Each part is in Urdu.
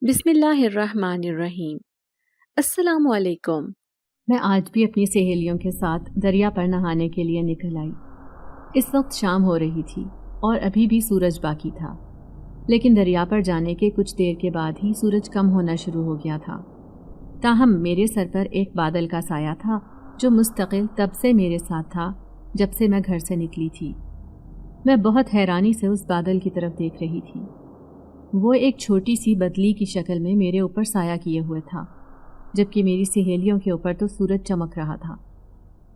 بسم اللہ الرحمن الرحیم۔ السلام علیکم۔ میں آج بھی اپنی سہیلیوں کے ساتھ دریا پر نہانے کے لیے نکل آئی۔ اس وقت شام ہو رہی تھی اور ابھی بھی سورج باقی تھا، لیکن دریا پر جانے کے کچھ دیر کے بعد ہی سورج کم ہونا شروع ہو گیا تھا۔ تاہم میرے سر پر ایک بادل کا سایہ تھا جو مستقل تب سے میرے ساتھ تھا جب سے میں گھر سے نکلی تھی۔ میں بہت حیرانی سے اس بادل کی طرف دیکھ رہی تھی۔ وہ ایک چھوٹی سی بدلی کی شکل میں میرے اوپر سایہ کیے ہوئے تھا، جبکہ میری سہیلیوں کے اوپر تو سورج چمک رہا تھا۔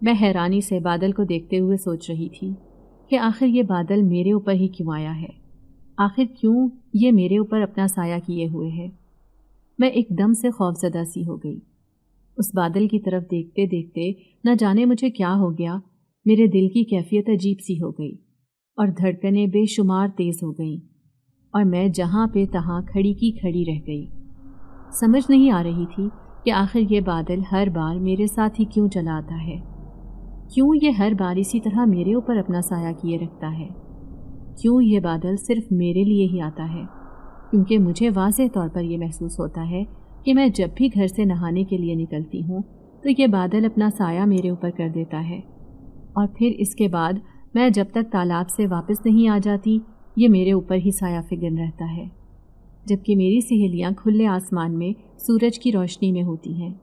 میں حیرانی سے بادل کو دیکھتے ہوئے سوچ رہی تھی کہ آخر یہ بادل میرے اوپر ہی کیوں آیا ہے، آخر کیوں یہ میرے اوپر اپنا سایہ کیے ہوئے ہے۔ میں ایک دم سے خوفزدہ سی ہو گئی۔ اس بادل کی طرف دیکھتے دیکھتے نہ جانے مجھے کیا ہو گیا، میرے دل کی کیفیت عجیب سی ہو گئی اور دھڑکنیں بے شمار تیز ہو گئیں، اور میں جہاں پہ تہاں کھڑی کی کھڑی رہ گئی۔ سمجھ نہیں آ رہی تھی کہ آخر یہ بادل ہر بار میرے ساتھ ہی کیوں چلا آتا ہے، کیوں یہ ہر بار اسی طرح میرے اوپر اپنا سایہ کیے رکھتا ہے، کیوں یہ بادل صرف میرے لیے ہی آتا ہے، کیونکہ مجھے واضح طور پر یہ محسوس ہوتا ہے کہ میں جب بھی گھر سے نہانے کے لیے نکلتی ہوں تو یہ بادل اپنا سایہ میرے اوپر کر دیتا ہے، اور پھر اس کے بعد میں جب تک تالاب سے واپس نہیں آ جاتی یہ میرے اوپر ہی سایہ فگن رہتا ہے، جبکہ میری سہیلیاں کھلے آسمان میں سورج کی روشنی میں ہوتی ہیں۔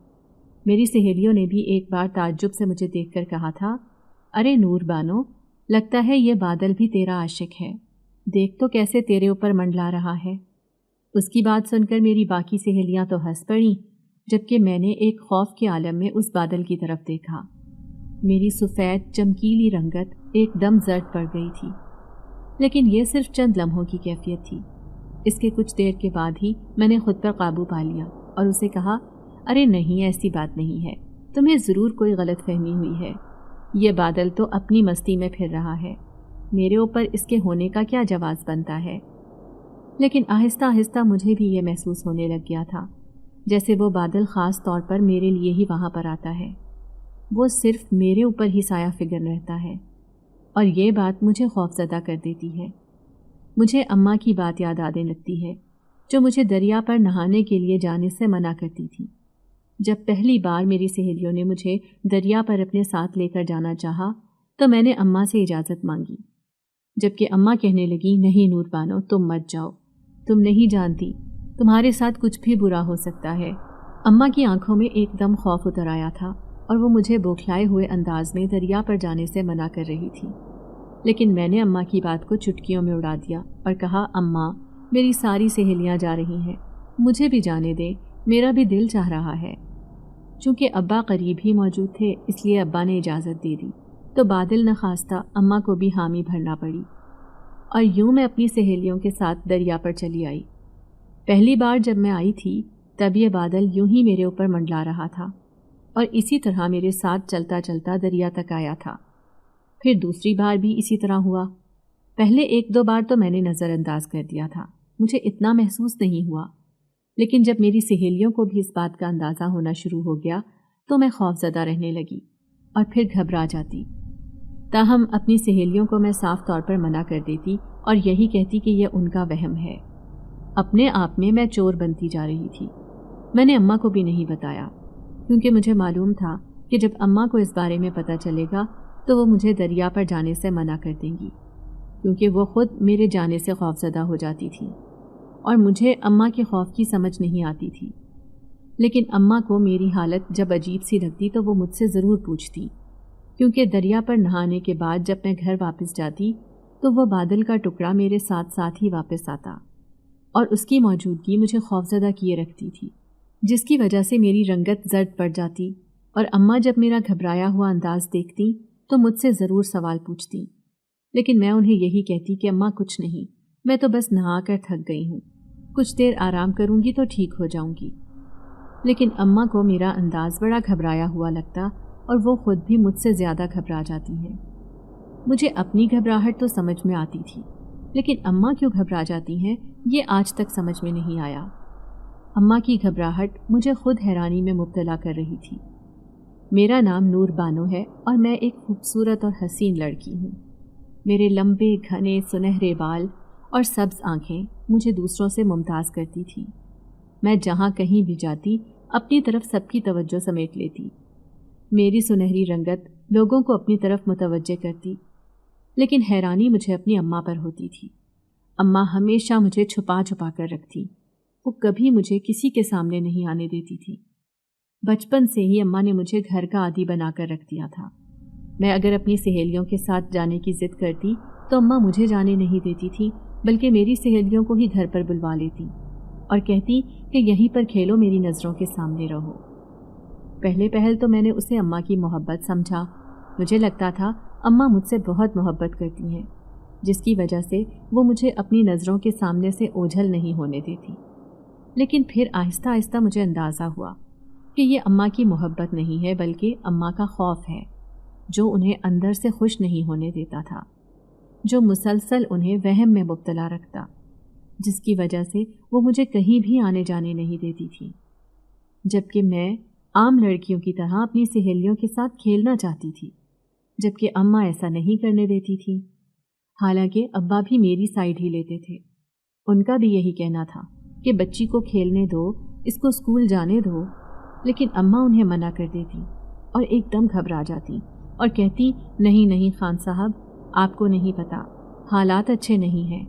میری سہیلیوں نے بھی ایک بار تعجب سے مجھے دیکھ کر کہا تھا، ارے نور بانو، لگتا ہے یہ بادل بھی تیرا عاشق ہے، دیکھ تو کیسے تیرے اوپر منڈلا رہا ہے۔ اس کی بات سن کر میری باقی سہیلیاں تو ہنس پڑیں، جبکہ میں نے ایک خوف کے عالم میں اس بادل کی طرف دیکھا۔ میری سفید چمکیلی رنگت ایک دم زرد پڑ گئی تھی، لیکن یہ صرف چند لمحوں کی کیفیت تھی۔ اس کے کچھ دیر کے بعد ہی میں نے خود پر قابو پا لیا اور اسے کہا، ارے نہیں، ایسی بات نہیں ہے، تمہیں ضرور کوئی غلط فہمی ہوئی ہے، یہ بادل تو اپنی مستی میں پھر رہا ہے، میرے اوپر اس کے ہونے کا کیا جواز بنتا ہے۔ لیکن آہستہ آہستہ مجھے بھی یہ محسوس ہونے لگ گیا تھا جیسے وہ بادل خاص طور پر میرے لیے ہی وہاں پر آتا ہے، وہ صرف میرے اوپر ہی سایہ فگن رہتا ہے، اور یہ بات مجھے خوفزدہ کر دیتی ہے۔ مجھے اماں کی بات یاد آنے لگتی ہے جو مجھے دریا پر نہانے کے لیے جانے سے منع کرتی تھی۔ جب پہلی بار میری سہیلیوں نے مجھے دریا پر اپنے ساتھ لے کر جانا چاہا تو میں نے اماں سے اجازت مانگی، جبکہ اماں کہنے لگی، نہیں نور بانو، تم مت جاؤ، تم نہیں جانتی تمہارے ساتھ کچھ بھی برا ہو سکتا ہے۔ اماں کی آنکھوں میں ایک دم خوف اتر آیا تھا اور وہ مجھے بوکھلائے ہوئے انداز میں دریا پر جانے سے منع کر رہی تھی، لیکن میں نے اماں کی بات کو چٹکیوں میں اڑا دیا اور کہا، اماں، میری ساری سہیلیاں جا رہی ہیں، مجھے بھی جانے دے، میرا بھی دل چاہ رہا ہے۔ چونکہ ابا قریب ہی موجود تھے اس لیے ابا نے اجازت دے دی، تو بادل نخواستہ اماں کو بھی حامی بھرنا پڑی، اور یوں میں اپنی سہیلیوں کے ساتھ دریا پر چلی آئی۔ پہلی بار جب میں آئی تھی تب یہ بادل یوں ہی میرے اوپر منڈلا رہا تھا اور اسی طرح میرے ساتھ چلتا چلتا دریا تک آیا تھا۔ پھر دوسری بار بھی اسی طرح ہوا۔ پہلے ایک دو بار تو میں نے نظر انداز کر دیا تھا، مجھے اتنا محسوس نہیں ہوا، لیکن جب میری سہیلیوں کو بھی اس بات کا اندازہ ہونا شروع ہو گیا تو میں خوفزدہ رہنے لگی اور پھر گھبرا جاتی۔ تاہم اپنی سہیلیوں کو میں صاف طور پر منع کر دیتی اور یہی کہتی کہ یہ ان کا وہم ہے۔ اپنے آپ میں چور بنتی جا رہی تھی۔ میں نے اماں کو بھی نہیں بتایا، کیونکہ مجھے معلوم تھا کہ جب اماں کو اس بارے میں پتہ چلے گا تو وہ مجھے دریا پر جانے سے منع کر دیں گی، کیونکہ وہ خود میرے جانے سے خوفزدہ ہو جاتی تھی اور مجھے اماں کے خوف کی سمجھ نہیں آتی تھی۔ لیکن اماں کو میری حالت جب عجیب سی لگتی تو وہ مجھ سے ضرور پوچھتی، کیونکہ دریا پر نہانے کے بعد جب میں گھر واپس جاتی تو وہ بادل کا ٹکڑا میرے ساتھ ساتھ ہی واپس آتا اور اس کی موجودگی مجھے خوفزدہ کیے رکھتی تھی، جس کی وجہ سے میری رنگت زرد پڑ جاتی، اور اماں جب میرا گھبرایا ہوا انداز دیکھتی تو مجھ سے ضرور سوال پوچھتی، لیکن میں انہیں یہی کہتی کہ اماں کچھ نہیں، میں تو بس نہا کر تھک گئی ہوں، کچھ دیر آرام کروں گی تو ٹھیک ہو جاؤں گی۔ لیکن اماں کو میرا انداز بڑا گھبرایا ہوا لگتا اور وہ خود بھی مجھ سے زیادہ گھبرا جاتی ہیں۔ مجھے اپنی گھبراہٹ تو سمجھ میں آتی تھی، لیکن اماں کیوں گھبرا جاتی ہیں یہ آج تک سمجھ میں نہیں آیا۔ اماں کی گھبراہٹ مجھے خود حیرانی میں مبتلا کر رہی تھی۔ میرا نام نور بانو ہے اور میں ایک خوبصورت اور حسین لڑکی ہوں۔ میرے لمبے گھنے سنہرے بال اور سبز آنکھیں مجھے دوسروں سے ممتاز کرتی تھی۔ میں جہاں کہیں بھی جاتی اپنی طرف سب کی توجہ سمیٹ لیتی۔ میری سنہری رنگت لوگوں کو اپنی طرف متوجہ کرتی، لیکن حیرانی مجھے اپنی اماں پر ہوتی تھی۔ اماں ہمیشہ مجھے چھپا چھپا کر رکھتی، وہ کبھی مجھے کسی کے سامنے نہیں آنے دیتی تھی۔ بچپن سے ہی اماں نے مجھے گھر کا عادی بنا کر رکھ دیا تھا۔ میں اگر اپنی سہیلیوں کے ساتھ جانے کی ضد کرتی تو اماں مجھے جانے نہیں دیتی تھی، بلکہ میری سہیلیوں کو ہی گھر پر بلوا لیتی اور کہتی کہ یہیں پر کھیلو، میری نظروں کے سامنے رہو۔ پہلے پہل تو میں نے اسے اماں کی محبت سمجھا۔ مجھے لگتا تھا اماں مجھ سے بہت محبت کرتی ہیں، جس کی وجہ سے وہ مجھے اپنی نظروں کے سامنے سے اوجھل نہیں ہونے دیتی۔ لیکن پھر آہستہ آہستہ مجھے اندازہ ہوا کہ یہ اماں کی محبت نہیں ہے، بلکہ اماں کا خوف ہے، جو انہیں اندر سے خوش نہیں ہونے دیتا تھا، جو مسلسل انہیں وہم میں مبتلا رکھتا، جس کی وجہ سے وہ مجھے کہیں بھی آنے جانے نہیں دیتی تھی، جبکہ میں عام لڑکیوں کی طرح اپنی سہیلیوں کے ساتھ کھیلنا چاہتی تھی، جبکہ اماں ایسا نہیں کرنے دیتی تھی۔ حالانکہ ابا بھی میری سائیڈ ہی لیتے تھے، ان کا بھی یہی کہنا تھا کہ بچی کو کھیلنے دو، اس کو اسکول جانے دو، لیکن اماں انہیں منع کر دیتی اور ایک دم گھبرا جاتی اور کہتی، نہیں نہیں خان صاحب، آپ کو نہیں پتا، حالات اچھے نہیں ہیں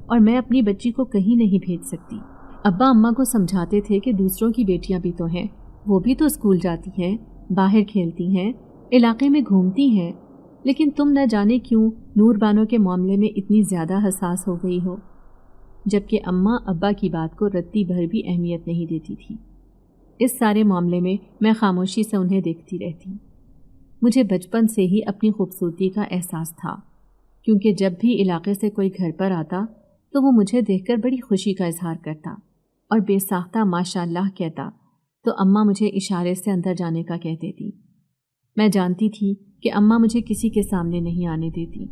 اور میں اپنی بچی کو کہیں نہیں بھیج سکتی۔ ابا اماں کو سمجھاتے تھے کہ دوسروں کی بیٹیاں بھی تو ہیں، وہ بھی تو اسکول جاتی ہیں، باہر کھیلتی ہیں، علاقے میں گھومتی ہیں، لیکن تم نہ جانے کیوں نور بانو کے معاملے میں اتنی زیادہ حساس ہو گئی ہو، جبکہ اماں ابا کی بات کو رتی بھر بھی اہمیت نہیں دیتی تھی۔ اس سارے معاملے میں میں خاموشی سے انہیں دیکھتی رہتی۔ مجھے بچپن سے ہی اپنی خوبصورتی کا احساس تھا، کیونکہ جب بھی علاقے سے کوئی گھر پر آتا تو وہ مجھے دیکھ کر بڑی خوشی کا اظہار کرتا اور بے ساختہ ماشاء اللہ کہتا تو اماں مجھے اشارے سے اندر جانے کا کہہ دیتی۔ میں جانتی تھی کہ اماں مجھے کسی کے سامنے نہیں آنے دیتی،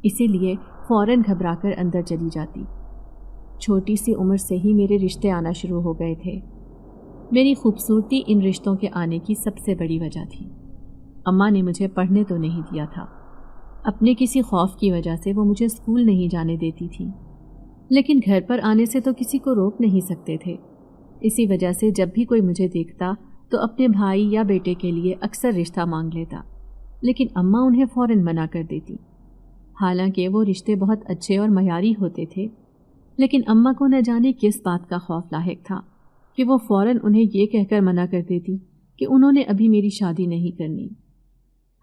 اسی لیے فوراً گھبرا کر اندر چلی جاتی۔ چھوٹی سی عمر سے ہی میرے رشتے آنا شروع ہو گئے تھے۔ میری خوبصورتی ان رشتوں کے آنے کی سب سے بڑی وجہ تھی۔ اماں نے مجھے پڑھنے تو نہیں دیا تھا، اپنے کسی خوف کی وجہ سے وہ مجھے اسکول نہیں جانے دیتی تھی، لیکن گھر پر آنے سے تو کسی کو روک نہیں سکتے تھے۔ اسی وجہ سے جب بھی کوئی مجھے دیکھتا تو اپنے بھائی یا بیٹے کے لیے اکثر رشتہ مانگ لیتا، لیکن اماں انہیں فوراً منع کر دیتی۔ حالانکہ وہ رشتے بہت اچھے اور معیاری ہوتے تھے، لیکن اماں کو نہ جانے کس بات کا خوف لاحق تھا کہ وہ فوراً انہیں یہ کہہ کر منع کر دیتی کہ انہوں نے ابھی میری شادی نہیں کرنی۔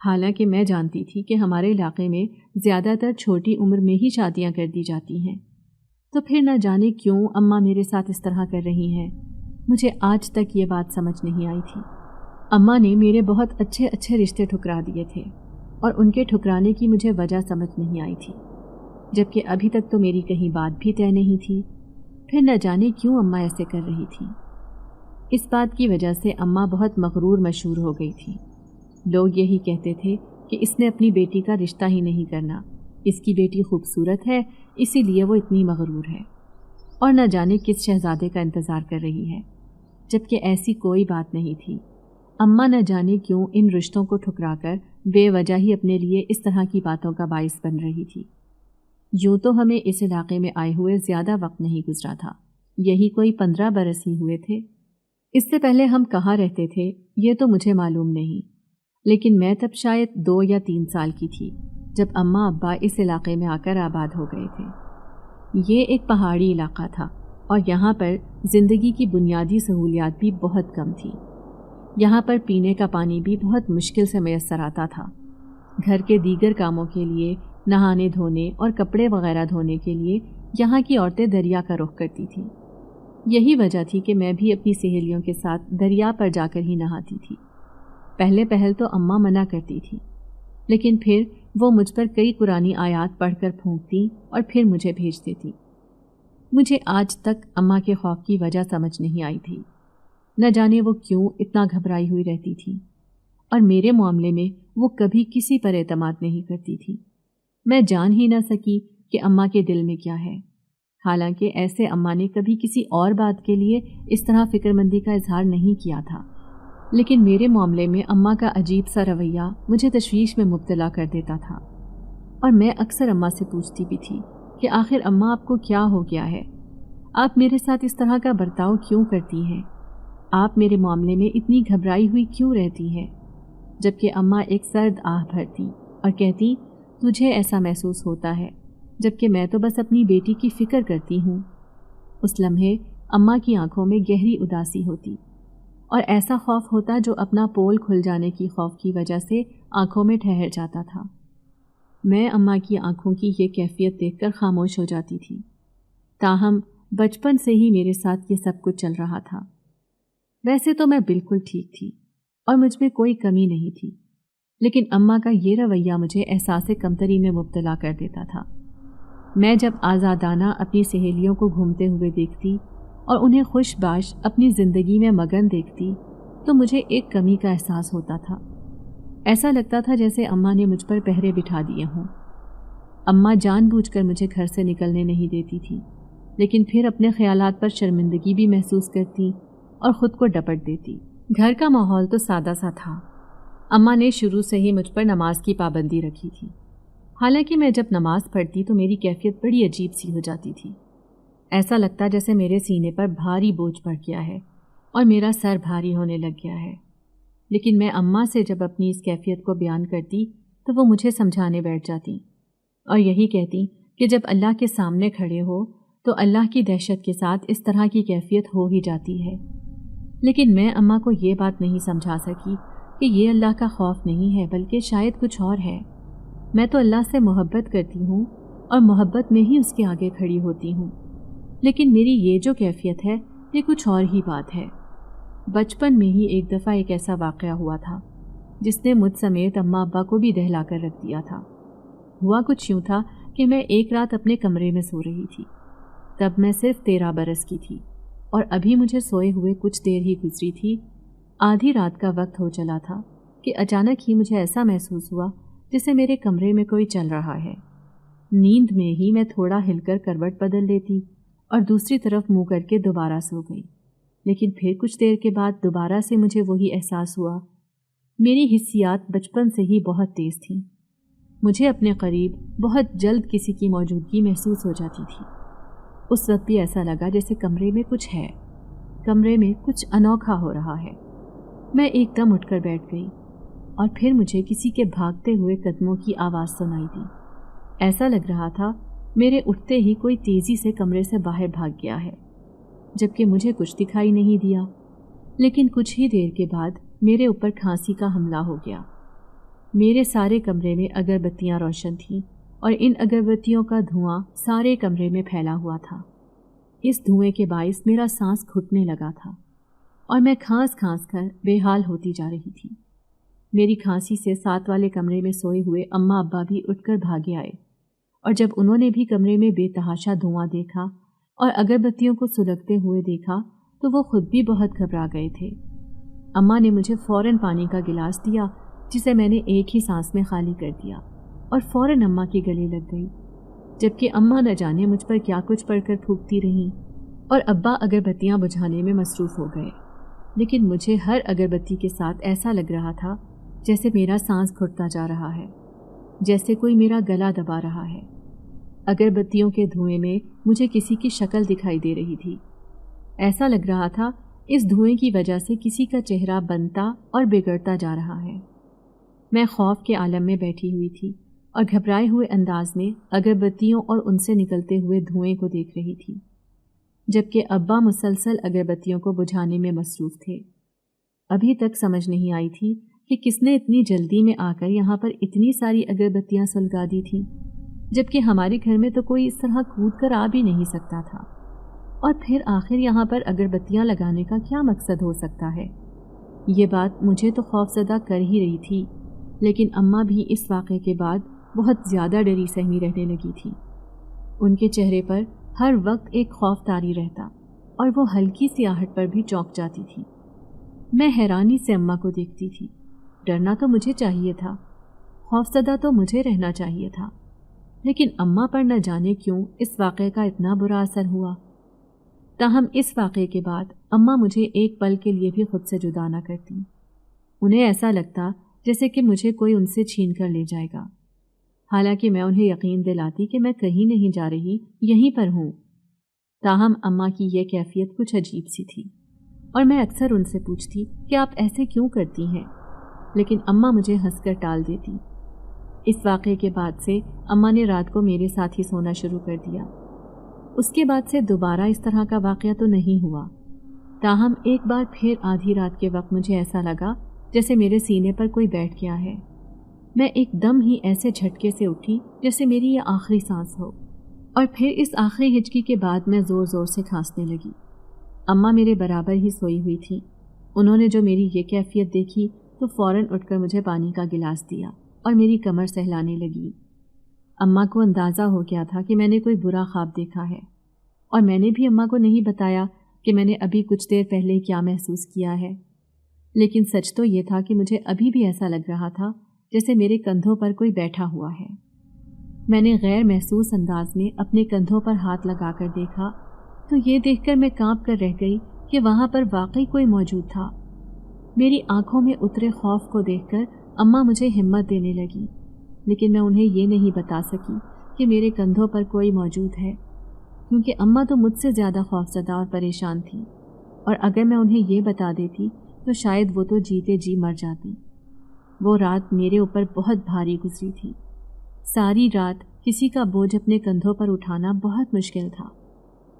حالانکہ میں جانتی تھی کہ ہمارے علاقے میں زیادہ تر چھوٹی عمر میں ہی شادیاں کر دی جاتی ہیں، تو پھر نہ جانے کیوں اماں میرے ساتھ اس طرح کر رہی ہیں۔ مجھے آج تک یہ بات سمجھ نہیں آئی تھی۔ اماں نے میرے بہت اچھے اچھے رشتے ٹھکرا دیے تھے اور ان کے ٹھکرانے کی مجھے وجہ سمجھ نہیں آئی تھی، جبکہ ابھی تک تو میری کہیں بات بھی طے نہیں تھی۔ پھر نہ جانے کیوں اماں ایسے کر رہی تھی۔ اس بات کی وجہ سے اماں بہت مغرور مشہور ہو گئی تھی۔ لوگ یہی کہتے تھے کہ اس نے اپنی بیٹی کا رشتہ ہی نہیں کرنا، اس کی بیٹی خوبصورت ہے اسی لیے وہ اتنی مغرور ہے، اور نہ جانے کس شہزادے کا انتظار کر رہی ہے، جبکہ ایسی کوئی بات نہیں تھی۔ اماں نہ جانے کیوں ان رشتوں کو ٹھکرا کر بے وجہ ہی اپنے لیے اس طرح کی باتوں کا باعث بن رہی تھی۔ یوں تو ہمیں اس علاقے میں آئے ہوئے زیادہ وقت نہیں گزرا تھا، یہی کوئی 15 برس ہی ہوئے تھے۔ اس سے پہلے ہم کہاں رہتے تھے یہ تو مجھے معلوم نہیں، لیکن میں تب شاید 2 یا 3 سال کی تھی جب اماں ابا اس علاقے میں آ کر آباد ہو گئے تھے۔ یہ ایک پہاڑی علاقہ تھا اور یہاں پر زندگی کی بنیادی سہولیات بھی بہت کم تھی۔ یہاں پر پینے کا پانی بھی بہت مشکل سے میسر آتا تھا۔ گھر کے دیگر کاموں کے لیے، نہانے دھونے اور کپڑے وغیرہ دھونے کے لیے یہاں کی عورتیں دریا کا رخ کرتی تھیں۔ یہی وجہ تھی کہ میں بھی اپنی سہیلیوں کے ساتھ دریا پر جا کر ہی نہاتی تھی۔ پہلے پہل تو اماں منع کرتی تھی، لیکن پھر وہ مجھ پر کئی قرآنی آیات پڑھ کر پھونکتی اور پھر مجھے بھیج دیتی۔ مجھے آج تک اماں کے خوف کی وجہ سمجھ نہیں آئی تھی، نہ جانے وہ کیوں اتنا گھبرائی ہوئی رہتی تھی، اور میرے معاملے میں وہ کبھی کسی پر اعتماد نہیں کرتی تھی۔ میں جان ہی نہ سکی کہ اماں کے دل میں کیا ہے، حالانکہ ایسے اماں نے کبھی کسی اور بات کے لیے اس طرح فکر مندی کا اظہار نہیں کیا تھا، لیکن میرے معاملے میں اماں کا عجیب سا رویہ مجھے تشویش میں مبتلا کر دیتا تھا، اور میں اکثر اماں سے پوچھتی بھی تھی کہ آخر اماں آپ کو کیا ہو گیا ہے، آپ میرے ساتھ اس طرح کا برتاؤ کیوں کرتی ہیں؟ آپ میرے معاملے میں اتنی گھبرائی ہوئی کیوں رہتی ہیں؟ جبکہ اماں ایک سرد آہ بھرتی اور کہتی، تجھے ایسا محسوس ہوتا ہے، جبکہ میں تو بس اپنی بیٹی کی فکر کرتی ہوں۔ اس لمحے اماں کی آنکھوں میں گہری اداسی ہوتی اور ایسا خوف ہوتا جو اپنا پول کھل جانے کی خوف کی وجہ سے آنکھوں میں ٹھہر جاتا تھا۔ میں اماں کی آنکھوں کی یہ کیفیت دیکھ کر خاموش ہو جاتی تھی، تاہم بچپن سے ہی میرے ساتھ یہ سب کچھ چل رہا تھا۔ ویسے تو میں بالکل ٹھیک تھی اور مجھ میں کوئی کمی نہیں تھی، لیکن اماں کا یہ رویہ مجھے احساس کمتری میں مبتلا کر دیتا تھا۔ میں جب آزادانہ اپنی سہیلیوں کو گھومتے ہوئے دیکھتی اور انہیں خوش باش اپنی زندگی میں مگن دیکھتی تو مجھے ایک کمی کا احساس ہوتا تھا۔ ایسا لگتا تھا جیسے اماں نے مجھ پر پہرے بٹھا دیے ہوں۔ اماں جان بوجھ کر مجھے گھر سے نکلنے نہیں دیتی تھی، لیکن پھر اپنے خیالات پر شرمندگی بھی محسوس کرتی اور خود کو ڈپٹ دیتی۔ گھر کا ماحول تو سادہ سا تھا۔ اماں نے شروع سے ہی مجھ پر نماز کی پابندی رکھی تھی، حالانکہ میں جب نماز پڑھتی تو میری کیفیت بڑی عجیب سی ہو جاتی تھی۔ ایسا لگتا جیسے میرے سینے پر بھاری بوجھ پڑ گیا ہے اور میرا سر بھاری ہونے لگ گیا ہے۔ لیکن میں اماں سے جب اپنی اس کیفیت کو بیان کرتی تو وہ مجھے سمجھانے بیٹھ جاتی اور یہی کہتی کہ جب اللہ کے سامنے کھڑے ہو تو اللہ کی دہشت کے ساتھ اس طرح کی کیفیت ہو ہی جاتی ہے۔ لیکن میں اماں کو یہ بات نہیں سمجھا سکی کہ یہ اللہ کا خوف نہیں ہے بلکہ شاید کچھ اور ہے۔ میں تو اللہ سے محبت کرتی ہوں اور محبت میں ہی اس کے آگے کھڑی ہوتی ہوں، لیکن میری یہ جو کیفیت ہے یہ کچھ اور ہی بات ہے۔ بچپن میں ہی ایک دفعہ ایک ایسا واقعہ ہوا تھا جس نے مجھ سمیت اماں ابا کو بھی دہلا کر رکھ دیا تھا۔ ہوا کچھ یوں تھا کہ میں ایک رات اپنے کمرے میں سو رہی تھی۔ تب میں صرف 13 برس کی تھی اور ابھی مجھے سوئے ہوئے کچھ دیر ہی گزری تھی۔ آدھی رات کا وقت ہو چلا تھا کہ اچانک ہی مجھے ایسا محسوس ہوا جیسے میرے کمرے میں کوئی چل رہا ہے۔ نیند میں ہی میں تھوڑا ہل کر کروٹ بدل لیتی اور دوسری طرف منہ کر کے دوبارہ سو گئی، لیکن پھر کچھ دیر کے بعد دوبارہ سے مجھے وہی احساس ہوا۔ میری حسیات بچپن سے ہی بہت تیز تھیں۔ مجھے اپنے قریب بہت جلد کسی کی موجودگی محسوس ہو جاتی تھی۔ اس وقت بھی ایسا لگا جیسے کمرے میں کچھ ہے، کمرے میں کچھ انوکھا ہو رہا ہے۔ میں ایک دم اٹھ کر بیٹھ گئی اور پھر مجھے کسی کے بھاگتے ہوئے قدموں کی آواز سنائی دی۔ ایسا لگ رہا تھا میرے اٹھتے ہی کوئی تیزی سے کمرے سے باہر بھاگ گیا ہے، جبکہ مجھے کچھ دکھائی نہیں دیا۔ لیکن کچھ ہی دیر کے بعد میرے اوپر کھانسی کا حملہ ہو گیا۔ میرے سارے کمرے میں اگربتیاں روشن تھیں اور ان اگربتیوں کا دھواں سارے کمرے میں پھیلا ہوا تھا۔ اس دھوئیں کے باعث میرا سانس گھٹنے لگا تھا اور میں کھانس کھانس کر بے حال ہوتی جا رہی تھی۔ میری کھانسی سے ساتھ والے کمرے میں سوئے ہوئے اماں ابا بھی اٹھ کر بھاگے آئے، اور جب انہوں نے بھی کمرے میں بے تحاشا دھواں دیکھا اور اگربتیوں کو سلگتے ہوئے دیکھا تو وہ خود بھی بہت گھبرا گئے تھے۔ اماں نے مجھے فوراً پانی کا گلاس دیا جسے میں نے ایک ہی سانس میں خالی کر دیا اور فوراً اماں کے گلے لگ گئی، جبکہ اماں نہ جانے مجھ پر کیا کچھ پڑھ کر پھونکتی رہیں اور ابا اگربتیاں بجھانے میں مصروف ہو گئے۔ لیکن مجھے ہر اگربتی کے ساتھ ایسا لگ رہا تھا جیسے میرا سانس گھٹتا جا رہا ہے، جیسے کوئی میرا گلا دبا رہا ہے۔ اگربتیوں کے دھوئیں میں مجھے کسی کی شکل دکھائی دے رہی تھی۔ ایسا لگ رہا تھا اس دھوئیں کی وجہ سے کسی کا چہرہ بنتا اور بگڑتا جا رہا ہے۔ میں خوف کے عالم میں بیٹھی ہوئی تھی اور گھبرائے ہوئے انداز میں اگربتیوں اور ان سے نکلتے ہوئے دھوئیں کو دیکھ رہی تھی، جبکہ ابا مسلسل اگربتیوں کو بجھانے میں مصروف تھے۔ ابھی تک سمجھ نہیں آئی تھی کہ کس نے اتنی جلدی میں آ کر یہاں پر اتنی ساری اگربتیاں سلگا دی تھیں، جبکہ ہمارے گھر میں تو کوئی اس طرح کود کر آ بھی نہیں سکتا تھا۔ اور پھر آخر یہاں پر اگربتیاں لگانے کا کیا مقصد ہو سکتا ہے؟ یہ بات مجھے تو خوفزدہ کر ہی رہی تھی، لیکن اماں بھی اس واقعے کے بعد بہت زیادہ ڈری سہمی رہنے لگی تھی۔ ان کے چہرے پر ہر وقت ایک خوف طاری رہتا اور وہ ہلکی سی آہٹ پر بھی چونک جاتی تھی۔ میں حیرانی سے اماں کو دیکھتی تھی۔ ڈرنا تو مجھے چاہیے تھا، خوفزدہ تو مجھے رہنا چاہیے تھا، لیکن اماں پر نہ جانے کیوں اس واقعے کا اتنا برا اثر ہوا۔ تاہم اس واقعے کے بعد اماں مجھے ایک پل کے لیے بھی خود سے جدا نہ کرتی۔ انہیں ایسا لگتا جیسے کہ مجھے کوئی ان سے چھین کر لے جائے گا، حالانکہ میں انہیں یقین دلاتی کہ میں کہیں نہیں جا رہی، یہیں پر ہوں۔ تاہم اماں کی یہ کیفیت کچھ عجیب سی تھی اور میں اکثر ان سے پوچھتی کہ آپ ایسے کیوں کرتی ہیں، لیکن اماں مجھے ہنس کر ٹال دیتی۔ اس واقعے کے بعد سے اماں نے رات کو میرے ساتھ ہی سونا شروع کر دیا۔ اس کے بعد سے دوبارہ اس طرح کا واقعہ تو نہیں ہوا، تاہم ایک بار پھر آدھی رات کے وقت مجھے ایسا لگا جیسے میرے سینے پر کوئی بیٹھ گیا ہے۔ میں ایک دم ہی ایسے جھٹکے سے اٹھی جیسے میری یہ آخری سانس ہو، اور پھر اس آخری ہچکی کے بعد میں زور زور سے کھانسنے لگی۔ اماں میرے برابر ہی سوئی ہوئی تھی۔ انہوں نے جو میری یہ کیفیت دیکھی تو فوراً اٹھ کر مجھے پانی کا گلاس دیا اور میری کمر سہلانے لگی۔ اماں کو اندازہ ہو گیا تھا کہ میں نے کوئی برا خواب دیکھا ہے، اور میں نے بھی اماں کو نہیں بتایا کہ میں نے ابھی کچھ دیر پہلے کیا محسوس کیا ہے، لیکن سچ تو یہ تھا کہ مجھے ابھی بھی ایسا لگ رہا تھا جیسے میرے کندھوں پر کوئی بیٹھا ہوا ہے۔ میں نے غیر محسوس انداز میں اپنے کندھوں پر ہاتھ لگا کر دیکھا تو یہ دیکھ کر میں کانپ کر رہ گئی کہ وہاں پر واقعی کوئی موجود تھا۔ میری آنکھوں میں اترے خوف کو دیکھ کر اماں مجھے ہمت دینے لگی، لیکن میں انہیں یہ نہیں بتا سکی کہ میرے کندھوں پر کوئی موجود ہے، کیونکہ اماں تو مجھ سے زیادہ خوفزدہ اور پریشان تھی، اور اگر میں انہیں یہ بتا دیتی تو شاید وہ تو جیتے جی مر جاتی۔ وہ رات میرے اوپر بہت بھاری گزری تھی۔ ساری رات کسی کا بوجھ اپنے کندھوں پر اٹھانا بہت مشکل تھا،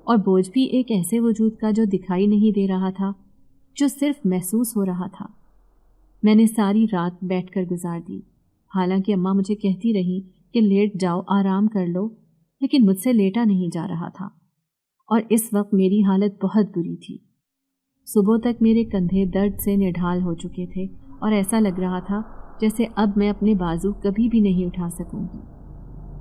اور بوجھ بھی ایک ایسے وجود کا جو دکھائی نہیں دے رہا تھا، جو صرف محسوس ہو رہا تھا۔ میں نے ساری رات بیٹھ کر گزار دی، حالانکہ اماں مجھے کہتی رہی کہ لیٹ جاؤ، آرام کر لو، لیکن مجھ سے لیٹا نہیں جا رہا تھا، اور اس وقت میری حالت بہت بری تھی۔ صبح تک میرے کندھے درد سے نڈھال ہو چکے تھے اور ایسا لگ رہا تھا جیسے اب میں اپنے بازو کبھی بھی نہیں اٹھا سکوں گی۔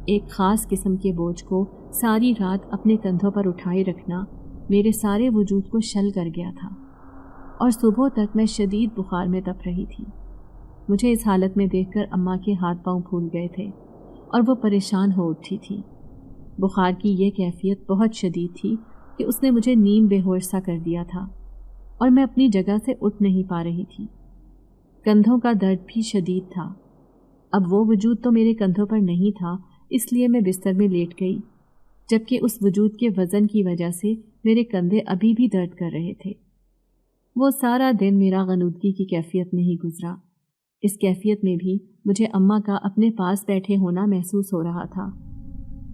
ایک خاص قسم کے بوجھ کو ساری رات اپنے کندھوں پر اٹھائے رکھنا میرے سارے وجود کو شل کر گیا تھا، اور صبح تک میں شدید بخار میں تپ رہی تھی۔ مجھے اس حالت میں دیکھ کر اماں کے ہاتھ پاؤں پھول گئے تھے اور وہ پریشان ہو اٹھی تھی۔ بخار کی یہ کیفیت بہت شدید تھی کہ اس نے مجھے نیم بے ہوش سا کر دیا تھا، اور میں اپنی جگہ سے اٹھ نہیں پا رہی تھی۔ کندھوں کا درد بھی شدید تھا۔ اب وہ وجود تو میرے کندھوں پر نہیں تھا، اس لیے میں بستر میں لیٹ گئی، جبکہ اس وجود کے وزن کی وجہ سے میرے کندھے ابھی بھی درد کر رہے تھے۔ وہ سارا دن میرا غنودگی کی کیفیت میں ہی گزرا۔ اس کیفیت میں بھی مجھے اماں کا اپنے پاس بیٹھے ہونا محسوس ہو رہا تھا،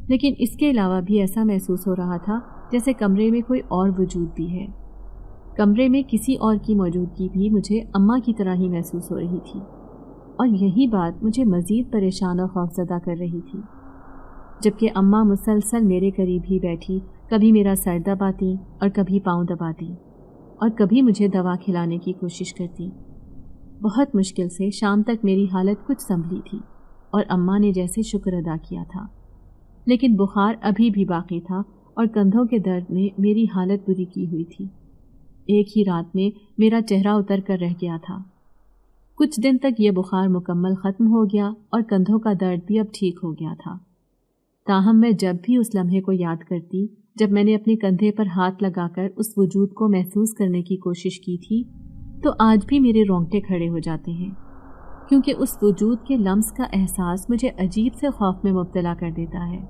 لیکن اس کے علاوہ بھی ایسا محسوس ہو رہا تھا جیسے کمرے میں کوئی اور وجود بھی ہے۔ کمرے میں کسی اور کی موجودگی بھی مجھے اماں کی طرح ہی محسوس ہو رہی تھی، اور یہی بات مجھے مزید پریشان اور خوفزدہ کر رہی تھی۔ جبکہ اماں مسلسل میرے قریب ہی بیٹھی کبھی میرا سر دباتی اور کبھی پاؤں دباتی، اور کبھی مجھے دوا کھلانے کی کوشش کرتی۔ بہت مشکل سے شام تک میری حالت کچھ سنبھلی تھی، اور اماں نے جیسے شکر ادا کیا تھا، لیکن بخار ابھی بھی باقی تھا اور کندھوں کے درد نے میری حالت بری کی ہوئی تھی۔ ایک ہی رات میں میرا چہرہ اتر کر رہ گیا تھا۔ کچھ دن تک یہ بخار مکمل ختم ہو گیا اور کندھوں کا درد بھی اب ٹھیک ہو گیا تھا، تاہم میں جب بھی اس لمحے کو یاد کرتی جب میں نے اپنے کندھے پر ہاتھ لگا کر اس وجود کو محسوس کرنے کی کوشش کی تھی، تو آج بھی میرے رونگٹے کھڑے ہو جاتے ہیں، کیونکہ اس وجود کے لمس کا احساس مجھے عجیب سے خوف میں مبتلا کر دیتا ہے۔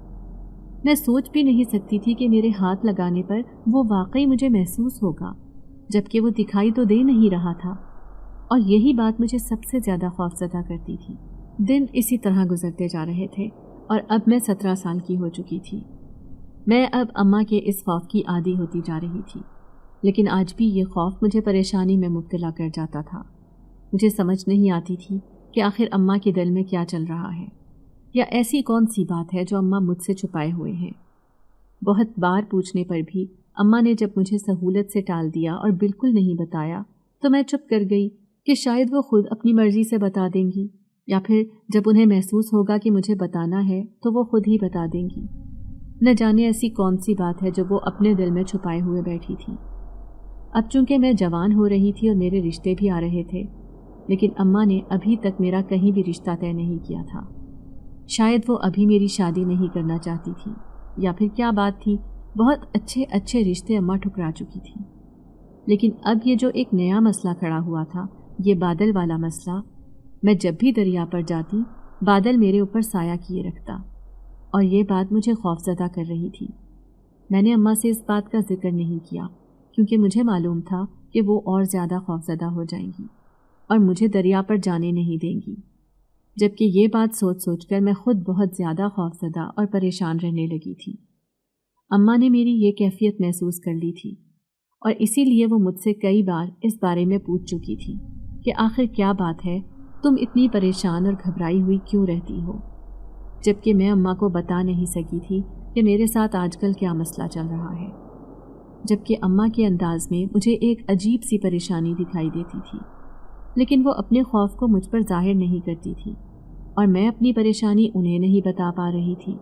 میں سوچ بھی نہیں سکتی تھی کہ میرے ہاتھ لگانے پر وہ واقعی مجھے محسوس ہوگا، جبکہ وہ دکھائی تو دے نہیں رہا تھا، اور یہی بات مجھے سب سے زیادہ خوفزدہ کرتی تھی۔ دن اسی طرح گزرتے جا رہے تھے، اور اب میں 17 سال کی ہو چکی تھی۔ میں اب اماں کے اس خوف کی عادی ہوتی جا رہی تھی، لیکن آج بھی یہ خوف مجھے پریشانی میں مبتلا کر جاتا تھا۔ مجھے سمجھ نہیں آتی تھی کہ آخر اماں کے دل میں کیا چل رہا ہے، یا ایسی کون سی بات ہے جو اماں مجھ سے چھپائے ہوئے ہیں۔ بہت بار پوچھنے پر بھی اماں نے جب مجھے سہولت سے ٹال دیا اور بالکل نہیں بتایا تو میں چپ کر گئی کہ شاید وہ خود اپنی مرضی سے بتا دیں گی، یا پھر جب انہیں محسوس ہوگا کہ مجھے بتانا ہے تو وہ خود ہی بتا دیں گی۔ نہ جانے ایسی کون سی بات ہے جو وہ اپنے دل میں چھپائے ہوئے بیٹھی تھی۔ اب چونکہ میں جوان ہو رہی تھی اور میرے رشتے بھی آ رہے تھے، لیکن اماں نے ابھی تک میرا کہیں بھی رشتہ طے نہیں کیا تھا۔ شاید وہ ابھی میری شادی نہیں کرنا چاہتی تھی، یا پھر کیا بات تھی، بہت اچھے رشتے اماں ٹھکرا چکی تھی۔ لیکن اب یہ جو ایک نیا مسئلہ کھڑا ہوا تھا، یہ بادل والا مسئلہ، میں جب بھی دریا پر جاتی بادل میرے اوپر سایہ کیے رکھتا، اور یہ بات مجھے خوفزدہ کر رہی تھی۔ میں نے اماں سے اس بات کا ذکر نہیں کیا کیونکہ مجھے معلوم تھا کہ وہ اور زیادہ خوفزدہ ہو جائیں گی اور مجھے دریا پر جانے نہیں دیں گی، جبکہ یہ بات سوچ سوچ کر میں خود بہت زیادہ خوفزدہ اور پریشان رہنے لگی تھی۔ اماں نے میری یہ کیفیت محسوس کر لی تھی اور اسی لیے وہ مجھ سے کئی بار اس بارے میں پوچھ چکی تھی کہ آخر کیا بات ہے، تم اتنی پریشان اور گھبرائی ہوئی کیوں رہتی ہو، جبکہ میں اماں کو بتا نہیں سکی تھی کہ میرے ساتھ آج کل کیا مسئلہ چل رہا ہے، جبکہ اماں کے انداز میں مجھے ایک عجیب سی پریشانی دکھائی دیتی تھی، لیکن وہ اپنے خوف کو مجھ پر ظاہر نہیں کرتی تھی اور میں اپنی پریشانی انہیں نہیں بتا پا رہی تھی۔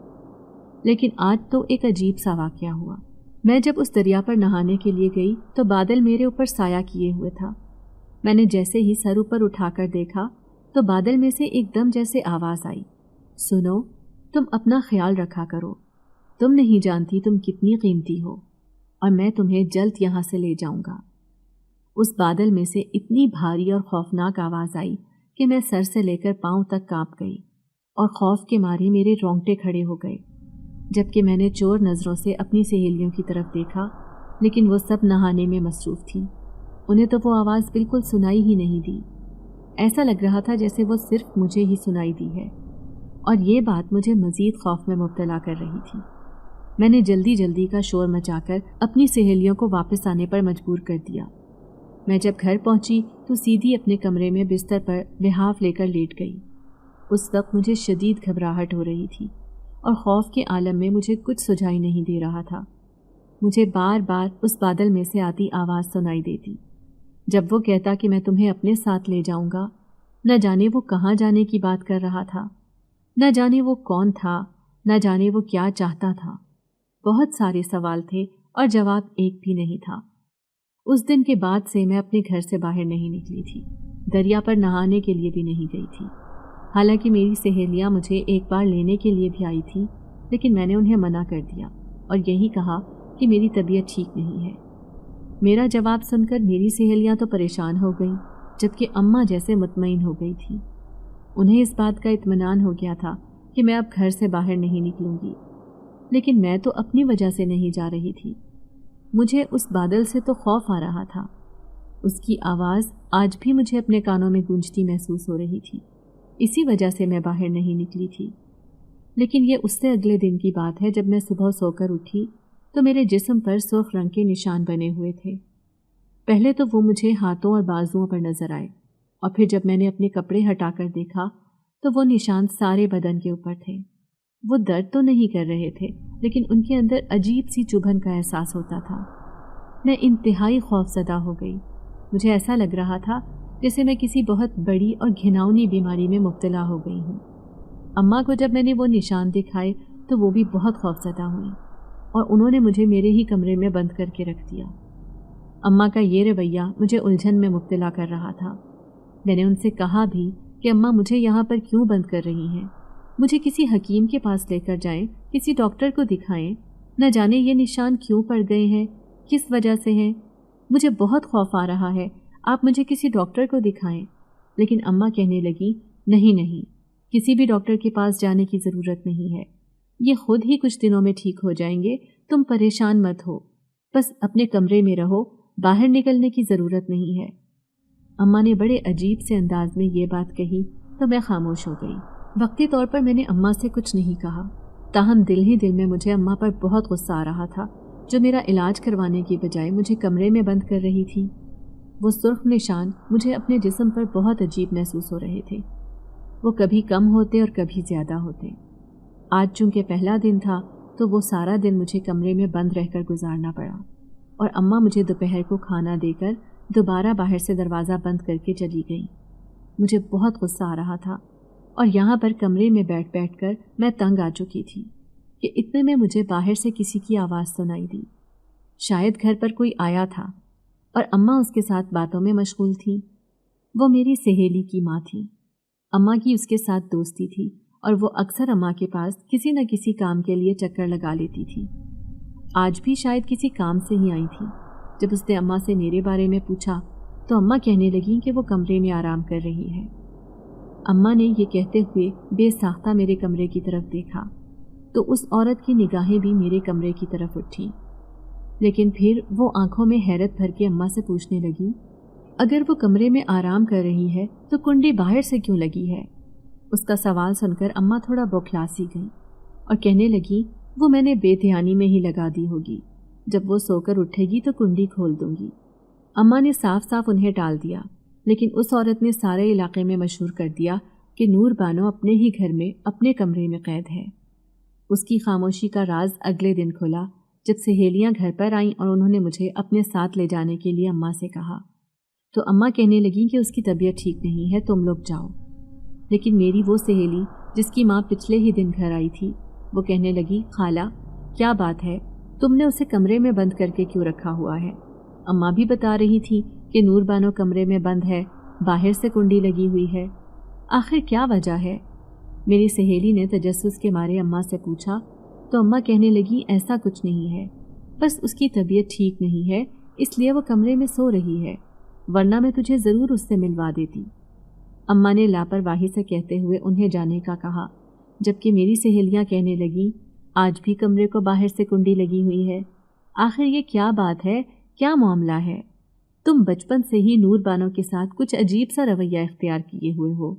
لیکن آج تو ایک عجیب سا واقعہ ہوا۔ میں جب اس دریا پر نہانے کے لیے گئی تو بادل میرے اوپر سایہ کیے ہوئے تھا۔ میں نے جیسے ہی سر اوپر اٹھا کر دیکھا تو بادل میں سے ایک دم جیسے آواز آئی، سنو، تم اپنا خیال رکھا کرو، تم نہیں جانتی تم کتنی قیمتی ہو اور میں تمہیں جلد یہاں سے لے جاؤں گا۔ اس بادل میں سے اتنی بھاری اور خوفناک آواز آئی کہ میں سر سے لے کر پاؤں تک کانپ گئی اور خوف کے مارے میرے رونگٹے کھڑے ہو گئے، جبکہ میں نے چور نظروں سے اپنی سہیلیوں کی طرف دیکھا، لیکن وہ سب نہانے میں مصروف تھیں، انہیں تو وہ آواز بالکل سنائی ہی نہیں دی۔ ایسا لگ رہا تھا جیسے وہ صرف مجھے ہی سنائی دی ہے، اور یہ بات مجھے مزید خوف میں مبتلا کر رہی تھی۔ میں نے جلدی جلدی کا شور مچا کر اپنی سہیلیوں کو واپس آنے پر مجبور کر دیا۔ میں جب گھر پہنچی تو سیدھی اپنے کمرے میں بستر پر لحاف لے کر لیٹ گئی۔ اس وقت مجھے شدید گھبراہٹ ہو رہی تھی اور خوف کے عالم میں مجھے کچھ سجھائی نہیں دے رہا تھا۔ مجھے بار بار اس بادل میں سے آتی آواز سنائی دیتی، جب وہ کہتا کہ میں تمہیں اپنے ساتھ لے جاؤں گا۔ نہ جانے وہ کہاں جانے کی بات کر رہا تھا، نہ جانے وہ کون تھا، نہ جانے وہ کیا چاہتا تھا۔ بہت سارے سوال تھے اور جواب ایک بھی نہیں تھا۔ اس دن کے بعد سے میں اپنے گھر سے باہر نہیں نکلی تھی، دریا پر نہانے کے لیے بھی نہیں گئی تھی۔ حالانکہ میری سہیلیاں مجھے ایک بار لینے کے لیے بھی آئی تھیں، لیکن میں نے انہیں منع کر دیا اور یہی کہا کہ میری طبیعت ٹھیک نہیں ہے۔ میرا جواب سن کر میری سہیلیاں تو پریشان ہو گئیں، جبکہ اماں جیسے مطمئن ہو گئی تھی۔ انہیں اس بات کا اطمینان ہو گیا تھا کہ میں اب گھر سے باہر نہیں نکلوں گی، لیکن میں تو اپنی وجہ سے نہیں جا رہی تھی۔ مجھے اس بادل سے تو خوف آ رہا تھا، اس کی آواز آج بھی مجھے اپنے کانوں میں گونجتی محسوس ہو رہی تھی، اسی وجہ سے میں باہر نہیں نکلی تھی۔ لیکن یہ اس سے اگلے دن کی بات ہے جب میں صبح سو کر اٹھی تو میرے جسم پر سرخ رنگ کے نشان بنے ہوئے تھے۔ پہلے تو وہ مجھے ہاتھوں اور بازوؤں پر نظر آئے، اور پھر جب میں نے اپنے کپڑے ہٹا کر دیکھا تو وہ نشان سارے بدن کے اوپر تھے۔ وہ درد تو نہیں کر رہے تھے، لیکن ان کے اندر عجیب سی چبھن کا احساس ہوتا تھا۔ میں انتہائی خوفزدہ ہو گئی۔ مجھے ایسا لگ رہا تھا جیسے میں کسی بہت بڑی اور گھناؤنی بیماری میں مبتلا ہو گئی ہوں۔ اماں کو جب میں نے وہ نشان دکھائے تو وہ بھی بہت خوفزدہ ہوئیں اور انہوں نے مجھے میرے ہی کمرے میں بند کر کے رکھ دیا۔ اماں کا یہ رویہ مجھے الجھن میں مبتلا کر رہا تھا۔ میں نے ان سے کہا بھی کہ اماں مجھے یہاں پر کیوں بند کر رہی ہیں، مجھے کسی حکیم کے پاس لے کر جائیں، کسی ڈاکٹر کو دکھائیں، نہ جانے یہ نشان کیوں پڑ گئے ہیں، کس وجہ سے ہیں، مجھے بہت خوف آ رہا ہے، آپ مجھے کسی ڈاکٹر کو دکھائیں۔ لیکن اماں کہنے لگی، نہیں، کسی بھی ڈاکٹر کے پاس جانے کی ضرورت نہیں ہے، یہ خود ہی کچھ دنوں میں ٹھیک ہو جائیں گے، تم پریشان مت ہو، بس اپنے کمرے میں رہو، باہر نکلنے کی ضرورت نہیں ہے۔ اماں نے بڑے عجیب سے انداز میں یہ بات کہی تو میں خاموش ہو گئی۔ وقتی طور پر میں نے اماں سے کچھ نہیں کہا، تاہم دل ہی دل میں مجھے اماں پر بہت غصہ آ رہا تھا، جو میرا علاج کروانے کی بجائے مجھے کمرے میں بند کر رہی تھی۔ وہ سرخ نشان مجھے اپنے جسم پر بہت عجیب محسوس ہو رہے تھے، وہ کبھی کم ہوتے اور کبھی زیادہ ہوتے۔ آج چونکہ پہلا دن تھا تو وہ سارا دن مجھے کمرے میں بند رہ کر گزارنا پڑا، اور اماں مجھے دوپہر کو کھانا دے کر دوبارہ باہر سے دروازہ بند کر کے چلی گئیں۔ مجھے بہت غصہ آ رہا تھا، اور یہاں پر کمرے میں بیٹھ کر میں تنگ آ چکی تھی کہ اتنے میں مجھے باہر سے کسی کی آواز سنائی دی۔ شاید گھر پر کوئی آیا تھا اور اماں اس کے ساتھ باتوں میں مشغول تھی۔ وہ میری سہیلی کی ماں تھی۔ اماں کی اس کے ساتھ دوستی تھی اور وہ اکثر اماں کے پاس کسی نہ کسی کام کے لیے چکر لگا لیتی تھی۔ آج بھی شاید کسی کام سے ہی آئی تھی۔ جب اس نے اماں سے میرے بارے میں پوچھا تو اماں کہنے لگیں کہ وہ کمرے میں آرام کر رہی ہے۔ اماں نے یہ کہتے ہوئے بے ساختہ میرے کمرے کی طرف دیکھا۔ تو اس عورت کی نگاہیں بھی میرے کمرے کی طرف اٹھیں، لیکن پھر وہ آنکھوں میں حیرت بھر کے اماں سے پوچھنے لگی، اگر وہ کمرے میں آرام کر رہی ہے تو کنڈی باہر سے کیوں لگی ہے؟ اس کا سوال سن کر اماں تھوڑا بوکھلا سی گئی اور کہنے لگی، وہ میں نے بے دھیانی میں ہی لگا دی ہوگی، جب وہ سو کر اٹھے گی تو کنڈی کھول دوں گی۔ اماں نے صاف صاف انہیں ٹال دیا، لیکن اس عورت نے سارے علاقے میں مشہور کر دیا کہ نور بانو اپنے ہی گھر میں اپنے کمرے میں قید ہے۔ اس کی خاموشی کا راز اگلے دن کھلا جب سہیلیاں گھر پر آئیں اور انہوں نے مجھے اپنے ساتھ لے جانے کے لیے اماں سے کہا، تو اماں کہنے لگیں کہ اس کی طبیعت ٹھیک نہیں ہے، تم لوگ جاؤ۔ لیکن میری وہ سہیلی جس کی ماں پچھلے ہی دن گھر آئی تھی، وہ کہنے لگی، خالہ کیا بات ہے، تم نے اسے کمرے میں بند کر کے کیوں رکھا ہوا ہے؟ اماں بھی بتا رہی تھی کہ نور بانو کمرے میں بند ہے، باہر سے کنڈی لگی ہوئی ہے، آخر کیا وجہ ہے؟ میری سہیلی نے تجسس کے مارے اماں سے پوچھا تو اماں کہنے لگی، ایسا کچھ نہیں ہے، بس اس کی طبیعت ٹھیک نہیں ہے، اس لیے وہ کمرے میں سو رہی ہے، ورنہ میں تجھے ضرور اس سے ملوا دیتی۔ اماں نے لاپرواہی سے کہتے ہوئے انہیں جانے کا کہا، جبکہ میری سہیلیاں کہنے لگیں، آج بھی کمرے کو باہر سے کنڈی لگی ہوئی ہے، آخر یہ کیا بات ہے، کیا معاملہ ہے؟ تم بچپن سے ہی نور بانو کے ساتھ کچھ عجیب سا رویہ اختیار کیے ہوئے ہو،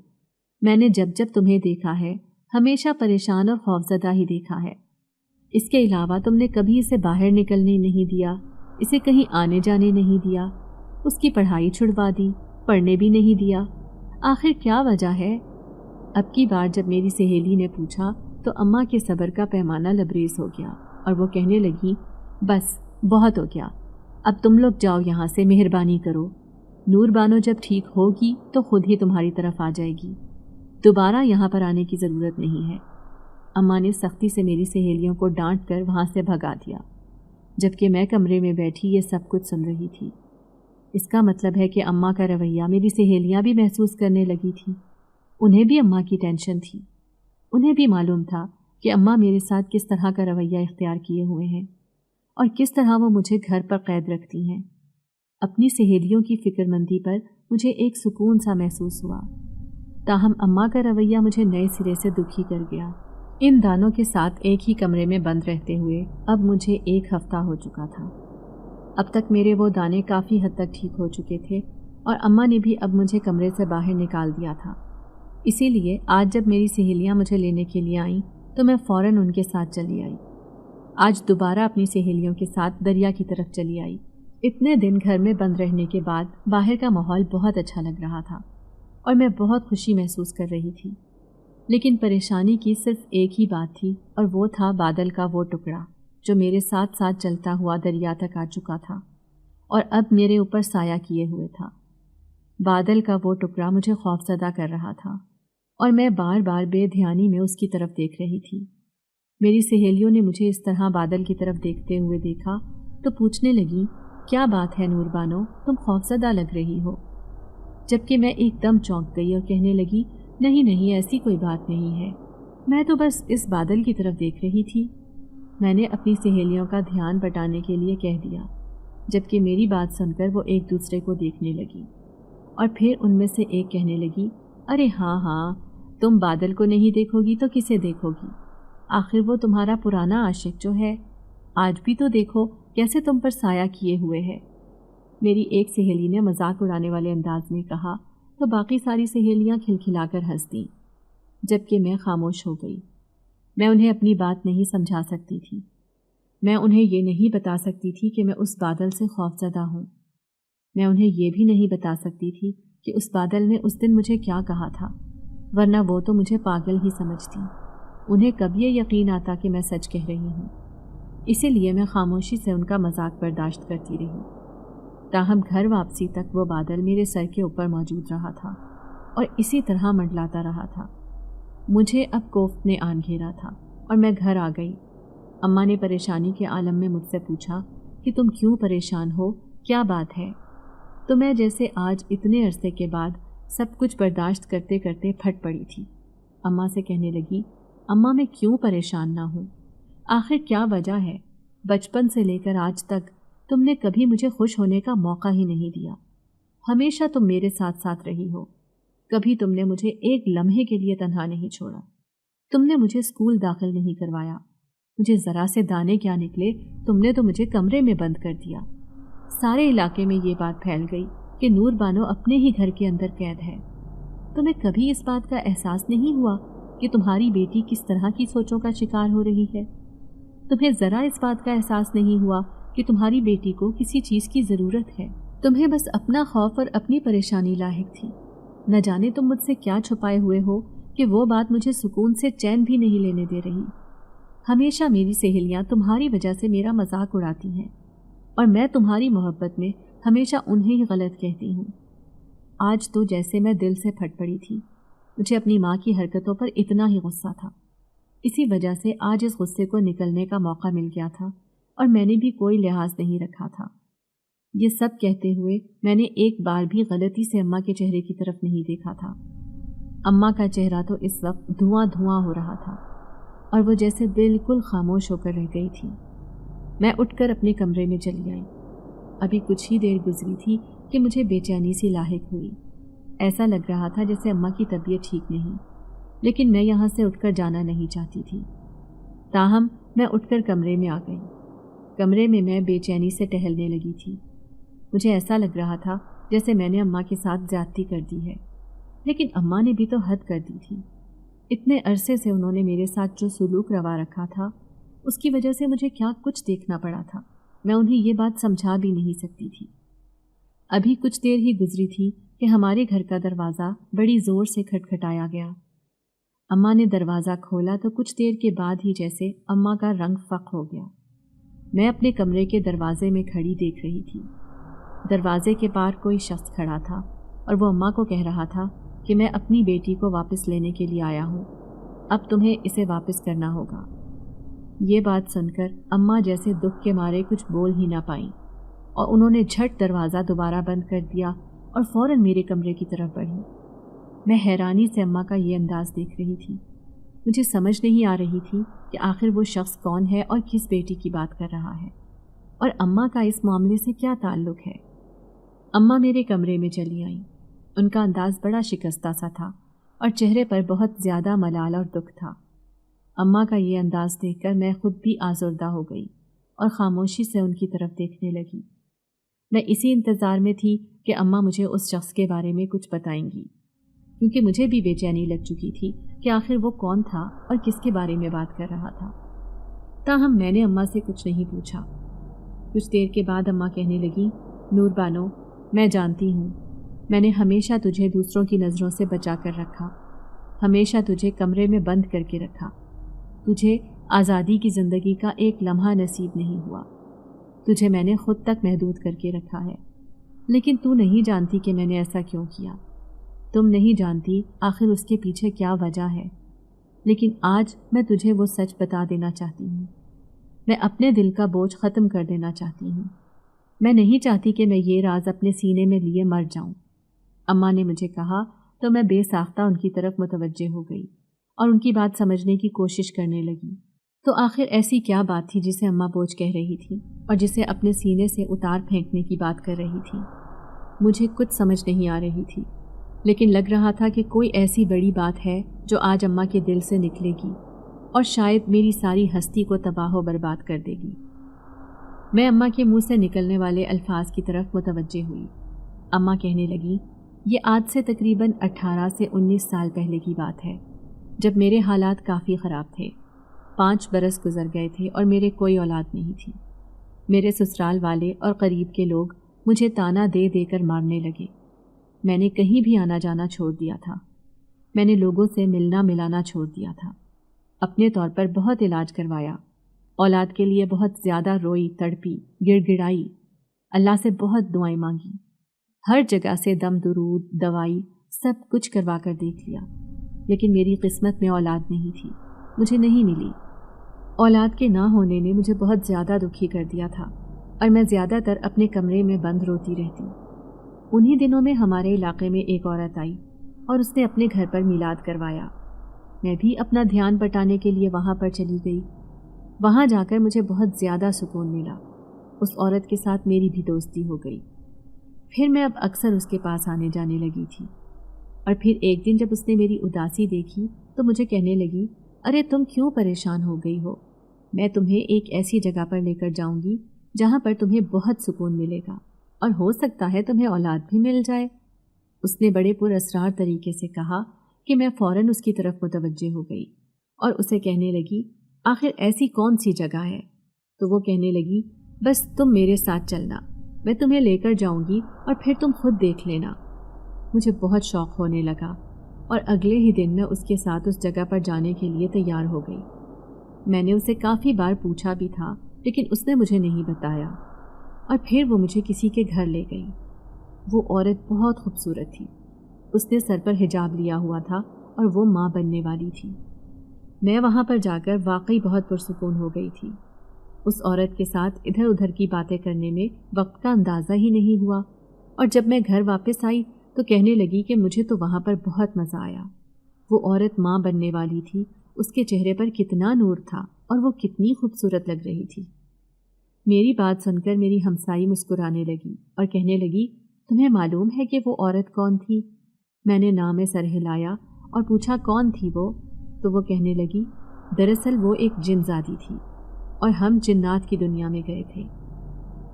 میں نے جب جب تمہیں دیکھا ہے ہمیشہ پریشان اور خوفزدہ ہی دیکھا ہے، اس کے علاوہ تم نے کبھی اسے باہر نکلنے نہیں دیا، اسے کہیں آنے جانے نہیں دیا، اس کی پڑھائی چھڑوا دی، پڑھنے بھی نہیں دیا، آخر کیا وجہ ہے؟ اب کی بار جب میری سہیلی نے پوچھا تو اماں کے صبر کا پیمانہ لبریز ہو گیا اور وہ کہنے لگی، بس بہت ہو گیا، اب تم لوگ جاؤ یہاں سے، مہربانی کرو، نور بانو جب ٹھیک ہوگی تو خود ہی تمہاری طرف آ جائے گی، دوبارہ یہاں پر آنے کی ضرورت نہیں ہے۔ اماں نے سختی سے میری سہیلیوں کو ڈانٹ کر وہاں سے بھگا دیا، جبکہ میں کمرے میں بیٹھی یہ سب کچھ سن رہی تھی۔ اس کا مطلب ہے کہ اماں کا رویہ میری سہیلیاں بھی محسوس کرنے لگی تھیں، انہیں بھی اماں کی ٹینشن تھی، انہیں بھی معلوم تھا کہ اماں میرے ساتھ کس طرح کا رویہ اختیار کیے ہوئے ہیں اور کس طرح وہ مجھے گھر پر قید رکھتی ہیں۔ اپنی سہیلیوں کی فکر مندی پر مجھے ایک سکون سا محسوس ہوا، تاہم اماں کا رویہ مجھے نئے سرے سے دکھی کر گیا۔ ان دانوں کے ساتھ ایک ہی کمرے میں بند رہتے ہوئے اب مجھے 1 ہفتہ ہو چکا تھا۔ اب تک میرے وہ دانے کافی حد تک ٹھیک ہو چکے تھے اور اماں نے بھی اب مجھے کمرے سے باہر نکال دیا تھا۔ اسی لیے آج جب میری سہیلیاں مجھے لینے کے لیے آئیں تو میں فوراً ان کے ساتھ چلی آئی۔ آج دوبارہ اپنی سہیلیوں کے ساتھ دریا کی طرف چلی آئی۔ اتنے دن گھر میں بند رہنے کے بعد باہر کا ماحول بہت اچھا لگ رہا تھا اور میں بہت خوشی محسوس کر رہی تھی، لیکن پریشانی کی صرف ایک ہی بات تھی اور وہ تھا بادل کا وہ ٹکڑا جو میرے ساتھ ساتھ چلتا ہوا دریا تک آ چکا تھا اور اب میرے اوپر سایہ کیے ہوئے تھا۔ بادل کا وہ ٹکڑا مجھے خوفزدہ کر رہا تھا اور میں بار بار بے دھیانی میں اس کی طرف دیکھ رہی تھی۔ میری سہیلیوں نے مجھے اس طرح بادل کی طرف دیکھتے ہوئے دیکھا تو پوچھنے لگیں، کیا بات ہے نور بانو، تم خوفزدہ لگ رہی ہو؟ جبکہ میں ایک دم چونک گئی اور کہنے لگی، نہیں نہیں، ایسی کوئی بات نہیں ہے، میں تو بس اس بادل کی طرف دیکھ رہی تھی۔ میں نے اپنی سہیلیوں کا دھیان بٹانے کے لیے کہہ دیا، جبکہ میری بات سن کر وہ ایک دوسرے کو دیکھنے لگی اور پھر ان میں سے ایک کہنے لگی، ارے ہاں ہاں، تم بادل کو نہیں دیکھو گی تو کسے دیکھو گی؟ آخر وہ تمہارا پرانا عاشق جو ہے، آج بھی تو دیکھو کیسے تم پر سایہ کیے ہوئے ہے۔ میری ایک سہیلی نے مذاق اڑانے والے انداز میں کہا تو باقی ساری سہیلیاں کھلکھلا کر ہنس دیں، جبکہ میں خاموش ہو گئی۔ میں انہیں اپنی بات نہیں سمجھا سکتی تھی، میں انہیں یہ نہیں بتا سکتی تھی کہ میں اس بادل سے خوفزدہ ہوں، میں انہیں یہ بھی نہیں بتا سکتی تھی کہ اس بادل نے اس دن مجھے کیا کہا تھا، ورنہ وہ تو مجھے پاگل ہی سمجھتی، انہیں کب یہ یقین آتا کہ میں سچ کہہ رہی ہوں۔ اسی لیے میں خاموشی سے ان کا مذاق برداشت کرتی رہی، تاہم گھر واپسی تک وہ بادل میرے سر کے اوپر موجود رہا تھا اور اسی طرح منڈلاتا رہا تھا۔ مجھے اب کوفت نے آن گھیرا تھا اور میں گھر آ گئی۔ اماں نے پریشانی کے عالم میں مجھ سے پوچھا کہ تم کیوں پریشان ہو، کیا بات ہے؟ تو میں جیسے آج اتنے عرصے کے بعد سب کچھ برداشت کرتے کرتے پھٹ پڑی تھی۔ اماں سے کہنے لگی، اماں میں کیوں پریشان نہ ہوں؟ آخر کیا وجہ ہے؟ بچپن سے لے کر آج تک تم نے کبھی مجھے خوش ہونے کا موقع ہی نہیں دیا، ہمیشہ تم میرے ساتھ ساتھ رہی ہو، کبھی تم نے مجھے ایک لمحے کے لیے تنہا نہیں چھوڑا، تم نے مجھے اسکول داخل نہیں کروایا، مجھے ذرا سے دانے کیا نکلے، تم نے تو مجھے کمرے میں بند کر دیا۔ سارے علاقے میں یہ بات پھیل گئی کہ نور بانو اپنے ہی گھر کے اندر قید ہے۔ تمہیں کبھی اس بات کا احساس نہیں ہوا کہ تمہاری بیٹی کس طرح کی سوچوں کا شکار ہو رہی ہے؟ تمہیں ذرا اس بات کا احساس نہیں ہوا کہ تمہاری بیٹی کو کسی چیز کی ضرورت ہے؟ تمہیں بس اپنا خوف اور اپنی پریشانی لاحق تھی۔ نہ جانے تم مجھ سے کیا چھپائے ہوئے ہو کہ وہ بات مجھے سکون سے چین بھی نہیں لینے دے رہی۔ ہمیشہ میری سہیلیاں تمہاری وجہ سے میرا مذاق اڑاتی ہیں، اور میں تمہاری محبت میں ہمیشہ انہیں ہی غلط کہتی ہوں۔ آج تو جیسے میں دل سے پھٹ پڑی تھی۔ مجھے اپنی ماں کی حرکتوں پر اتنا ہی غصہ تھا، اسی وجہ سے آج اس غصے کو نکلنے کا موقع مل گیا تھا، اور میں نے بھی کوئی لحاظ نہیں رکھا تھا۔ یہ سب کہتے ہوئے میں نے ایک بار بھی غلطی سے اماں کے چہرے کی طرف نہیں دیکھا تھا۔ اماں کا چہرہ تو اس وقت دھواں دھواں ہو رہا تھا، اور وہ جیسے بالکل خاموش ہو کر رہ گئی تھی۔ میں اٹھ کر اپنے کمرے میں چلی آئی۔ ابھی کچھ ہی دیر گزری تھی کہ مجھے بے چینی سی لاحق ہوئی۔ ایسا لگ رہا تھا جیسے اماں کی طبیعت ٹھیک نہیں، لیکن میں یہاں سے اٹھ کر جانا نہیں چاہتی تھی۔ تاہم میں اٹھ کر کمرے میں آ گئی۔ کمرے میں میں بے چینی سے ٹہلنے لگی تھی۔ مجھے ایسا لگ رہا تھا جیسے میں نے اماں کے ساتھ زیادتی کر دی ہے، لیکن اماں نے بھی تو حد کر دی تھی۔ اتنے عرصے سے انہوں نے میرے ساتھ جو سلوک روا رکھا تھا، اس کی وجہ سے مجھے کیا کچھ دیکھنا پڑا تھا، میں انہیں یہ بات سمجھا بھی نہیں سکتی تھی۔ ابھی کچھ دیر ہی گزری تھی کہ ہمارے گھر کا دروازہ بڑی زور سے کھٹکھٹایا گیا۔ اماں نے دروازہ کھولا تو کچھ دیر کے بعد ہی جیسے اماں کا رنگ فق ہو گیا۔ میں اپنے کمرے کے دروازے میں کھڑی دیکھ رہی تھی۔ دروازے کے پار کوئی شخص کھڑا تھا، اور وہ اماں کو کہہ رہا تھا کہ میں اپنی بیٹی کو واپس لینے کے لیے آیا ہوں، اب تمہیں اسے واپس کرنا ہوگا۔ یہ بات سن کر اماں جیسے دکھ کے مارے کچھ بول ہی نہ پائیں، اور انہوں نے جھٹ دروازہ دوبارہ بند کر دیا اور فوراً میرے کمرے کی طرف بڑھی۔ میں حیرانی سے اماں کا یہ انداز دیکھ رہی تھی۔ مجھے سمجھ نہیں آ رہی تھی کہ آخر وہ شخص کون ہے اور کس بیٹی کی بات کر رہا ہے، اور اماں کا اس معاملے سے کیا تعلق ہے۔ اماں میرے کمرے میں چلی آئیں۔ ان کا انداز بڑا شکستہ سا تھا، اور چہرے پر بہت زیادہ ملال اور دکھ تھا۔ اماں کا یہ انداز دیکھ کر میں خود بھی آزردہ ہو گئی اور خاموشی سے ان کی طرف دیکھنے لگی۔ میں اسی انتظار میں تھی کہ اماں مجھے اس شخص کے بارے میں کچھ بتائیں گی، کیونکہ مجھے بھی بے چینی لگ چکی تھی کہ آخر وہ کون تھا اور کس کے بارے میں بات کر رہا تھا۔ تاہم میں نے اماں سے کچھ نہیں پوچھا۔ کچھ دیر کے بعد اماں کہنے لگی، نور بانو، میں جانتی ہوں، میں نے ہمیشہ تجھے دوسروں کی نظروں سے بچا کر رکھا، ہمیشہ تجھے کمرے میں بند کر کے رکھا، تجھے آزادی کی زندگی کا ایک لمحہ نصیب نہیں ہوا، تجھے میں نے خود تک محدود کر کے رکھا ہے، لیکن تو نہیں جانتی کہ میں نے ایسا کیوں کیا، تم نہیں جانتی آخر اس کے پیچھے کیا وجہ ہے، لیکن آج میں تجھے وہ سچ بتا دینا چاہتی ہوں۔ میں اپنے دل کا بوجھ ختم کر دینا چاہتی ہوں۔ میں نہیں چاہتی کہ میں یہ راز اپنے سینے میں لیے مر جاؤں۔ اماں نے مجھے کہا تو میں بے ساختہ ان کی طرف متوجہ ہو گئی اور ان کی بات سمجھنے کی کوشش کرنے لگی۔ تو آخر ایسی کیا بات تھی جسے اماں بوجھ کہہ رہی تھی اور جسے اپنے سینے سے اتار پھینکنے کی بات کر رہی تھی؟ مجھے کچھ سمجھ نہیں آ رہی تھی، لیکن لگ رہا تھا کہ کوئی ایسی بڑی بات ہے جو آج اماں کے دل سے نکلے گی اور شاید میری ساری ہستی کو تباہ و برباد کر دے گی۔ میں اماں کے منہ سے نکلنے والے الفاظ کی طرف متوجہ ہوئی۔ اماں کہنے لگی، یہ آج سے تقریباً 18 سے 19 سال پہلے کی بات ہے، جب میرے حالات کافی خراب تھے۔ 5 برس گزر گئے تھے اور میرے کوئی اولاد نہیں تھی۔ میرے سسرال والے اور قریب کے لوگ مجھے تانا دے دے کر مارنے لگے۔ میں نے کہیں بھی آنا جانا چھوڑ دیا تھا۔ میں نے لوگوں سے ملنا ملانا چھوڑ دیا تھا۔ اپنے طور پر بہت علاج کروایا، اولاد کے لیے بہت زیادہ روئی تڑپی، گڑ گڑائی، اللہ سے بہت دعائیں مانگی، ہر جگہ سے دم درود، دوائی، سب کچھ کروا کر دیکھ لیا، لیکن میری قسمت میں اولاد نہیں تھی، مجھے نہیں ملی۔ اولاد کے نہ ہونے نے مجھے بہت زیادہ دکھی کر دیا تھا، اور میں زیادہ تر اپنے کمرے میں بند روتی رہتی۔ انہی دنوں میں ہمارے علاقے میں ایک عورت آئی اور اس نے اپنے گھر پر میلاد کروایا۔ میں بھی اپنا دھیان بٹانے کے لیے وہاں پر چلی گئی۔ وہاں جا کر مجھے بہت زیادہ سکون ملا۔ اس عورت کے ساتھ میری بھی دوستی ہو گئی۔ پھر میں اب اکثر اس کے پاس آنے جانے لگی تھی، اور پھر ایک دن جب اس نے میری اداسی دیکھی تو مجھے کہنے لگی، ارے تم کیوں پریشان ہو گئی ہو؟ میں تمہیں ایک ایسی جگہ پر لے کر جاؤں گی جہاں پر تمہیں بہت سکون ملے گا، اور ہو سکتا ہے تمہیں اولاد بھی مل جائے۔ اس نے بڑے پر اسرار طریقے سے کہا کہ میں فوراً اس کی طرف متوجہ ہو گئی اور اسے کہنے لگی، آخر ایسی کون سی جگہ ہے؟ تو وہ کہنے لگی، بس تم میرے ساتھ چلنا، میں تمہیں لے کر جاؤں گی اور پھر تم خود دیکھ لینا۔ مجھے بہت شوق ہونے لگا اور اگلے ہی دن میں اس کے ساتھ اس جگہ پر جانے کے لیے تیار ہو گئی۔ میں نے اسے کافی بار پوچھا بھی تھا لیکن اس نے مجھے نہیں بتایا، اور پھر وہ مجھے کسی کے گھر لے گئی۔ وہ عورت بہت خوبصورت تھی، اس نے سر پر حجاب لیا ہوا تھا اور وہ ماں بننے والی تھی۔ میں وہاں پر جا کر واقعی بہت پرسکون ہو گئی تھی۔ اس عورت کے ساتھ ادھر ادھر کی باتیں کرنے میں وقت کا اندازہ ہی نہیں ہوا، اور جب میں گھر واپس آئی تو کہنے لگی کہ مجھے تو وہاں پر بہت مزہ آیا۔ وہ عورت ماں بننے والی تھی، اس کے چہرے پر کتنا نور تھا اور وہ کتنی خوبصورت لگ رہی تھی۔ میری بات سن کر میری ہمسائی مسکرانے لگی اور کہنے لگی، تمہیں معلوم ہے کہ وہ عورت کون تھی؟ میں نے نام سر ہلایا اور پوچھا کون تھی وہ؟ تو وہ کہنے لگی، دراصل وہ ایک جن زادی تھی اور ہم جنات کی دنیا میں گئے تھے۔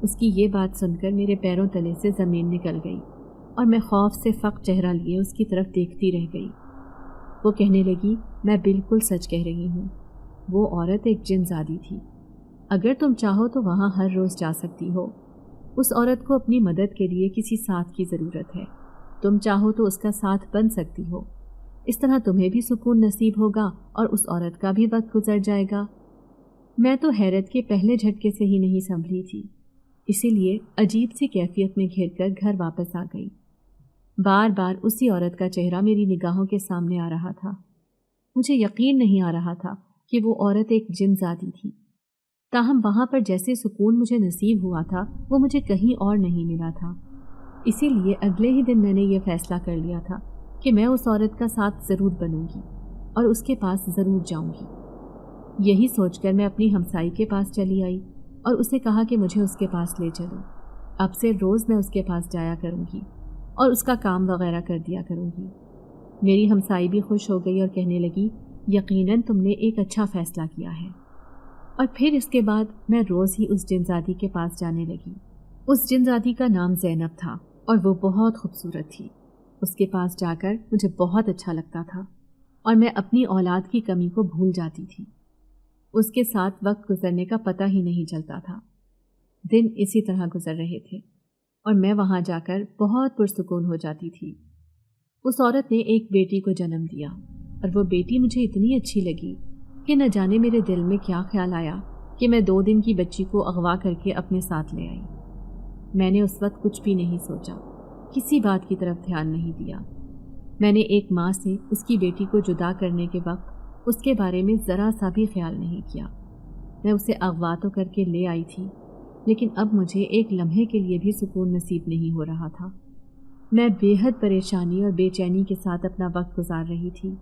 اس کی یہ بات سن کر میرے پیروں تلے سے زمین نکل گئی اور میں خوف سے فق چہرہ لیے اس کی طرف دیکھتی رہ گئی۔ وہ کہنے لگی، میں بالکل سچ کہہ رہی ہوں، وہ عورت ایک جن زادی تھی۔ اگر تم چاہو تو وہاں ہر روز جا سکتی ہو۔ اس عورت کو اپنی مدد کے لیے کسی ساتھ کی ضرورت ہے، تم چاہو تو اس کا ساتھ بن سکتی ہو۔ اس طرح تمہیں بھی سکون نصیب ہوگا اور اس عورت کا بھی وقت گزر جائے گا۔ میں تو حیرت کے پہلے جھٹکے سے ہی نہیں سنبھلی تھی، اسی لیے عجیب سی کیفیت میں گھیر کر گھر واپس آ گئی۔ بار بار اسی عورت کا چہرہ میری نگاہوں کے سامنے آ رہا تھا۔ مجھے یقین نہیں آ رہا تھا کہ وہ عورت ایک جن زادی تھی، تاہم وہاں پر جیسے سکون مجھے نصیب ہوا تھا وہ مجھے کہیں اور نہیں ملا تھا۔ اسی لیے اگلے ہی دن میں نے یہ فیصلہ کر لیا تھا کہ میں اس عورت کا ساتھ ضرور بنوں گی اور اس کے پاس ضرور جاؤں گی۔ یہی سوچ کر میں اپنی ہمسائی کے پاس چلی آئی اور اسے کہا کہ مجھے اس کے پاس لے چلو، اب سے روز میں اس کے پاس جایا کروں گی اور اس کا کام وغیرہ کر دیا کروں گی۔ میری ہمسائی بھی خوش ہو گئی اور کہنے لگی، یقیناً تم نے ایک اچھا فیصلہ کیا ہے۔ اور پھر اس کے بعد میں روز ہی اس جن زادی کے پاس جانے لگی۔ اس جن زادی کا نام زینب تھا اور وہ بہت خوبصورت تھی۔ اس کے پاس جا کر مجھے بہت اچھا لگتا تھا اور میں اپنی اولاد کی کمی کو بھول جاتی تھی۔ اس کے ساتھ وقت گزرنے کا پتہ ہی نہیں چلتا تھا۔ دن اسی طرح گزر رہے تھے اور میں وہاں جا کر بہت پرسکون ہو جاتی تھی۔ اس عورت نے ایک بیٹی کو جنم دیا اور وہ بیٹی مجھے اتنی اچھی لگی کہ نہ جانے میرے دل میں کیا خیال آیا کہ میں 2 دن کی بچی کو اغوا کر کے اپنے ساتھ لے آئی۔ میں نے اس وقت کچھ بھی نہیں سوچا، کسی بات کی طرف دھیان نہیں دیا۔ میں نے ایک ماں سے اس کی بیٹی کو جدا کرنے کے وقت اس کے بارے میں ذرا سا بھی خیال نہیں کیا۔ میں اسے اغوا تو کر کے لے آئی تھی، لیکن اب مجھے ایک لمحے کے لیے بھی سکون نصیب نہیں ہو رہا تھا۔ میں بے حد پریشانی اور بے چینی کے ساتھ اپنا وقت گزار رہی تھی۔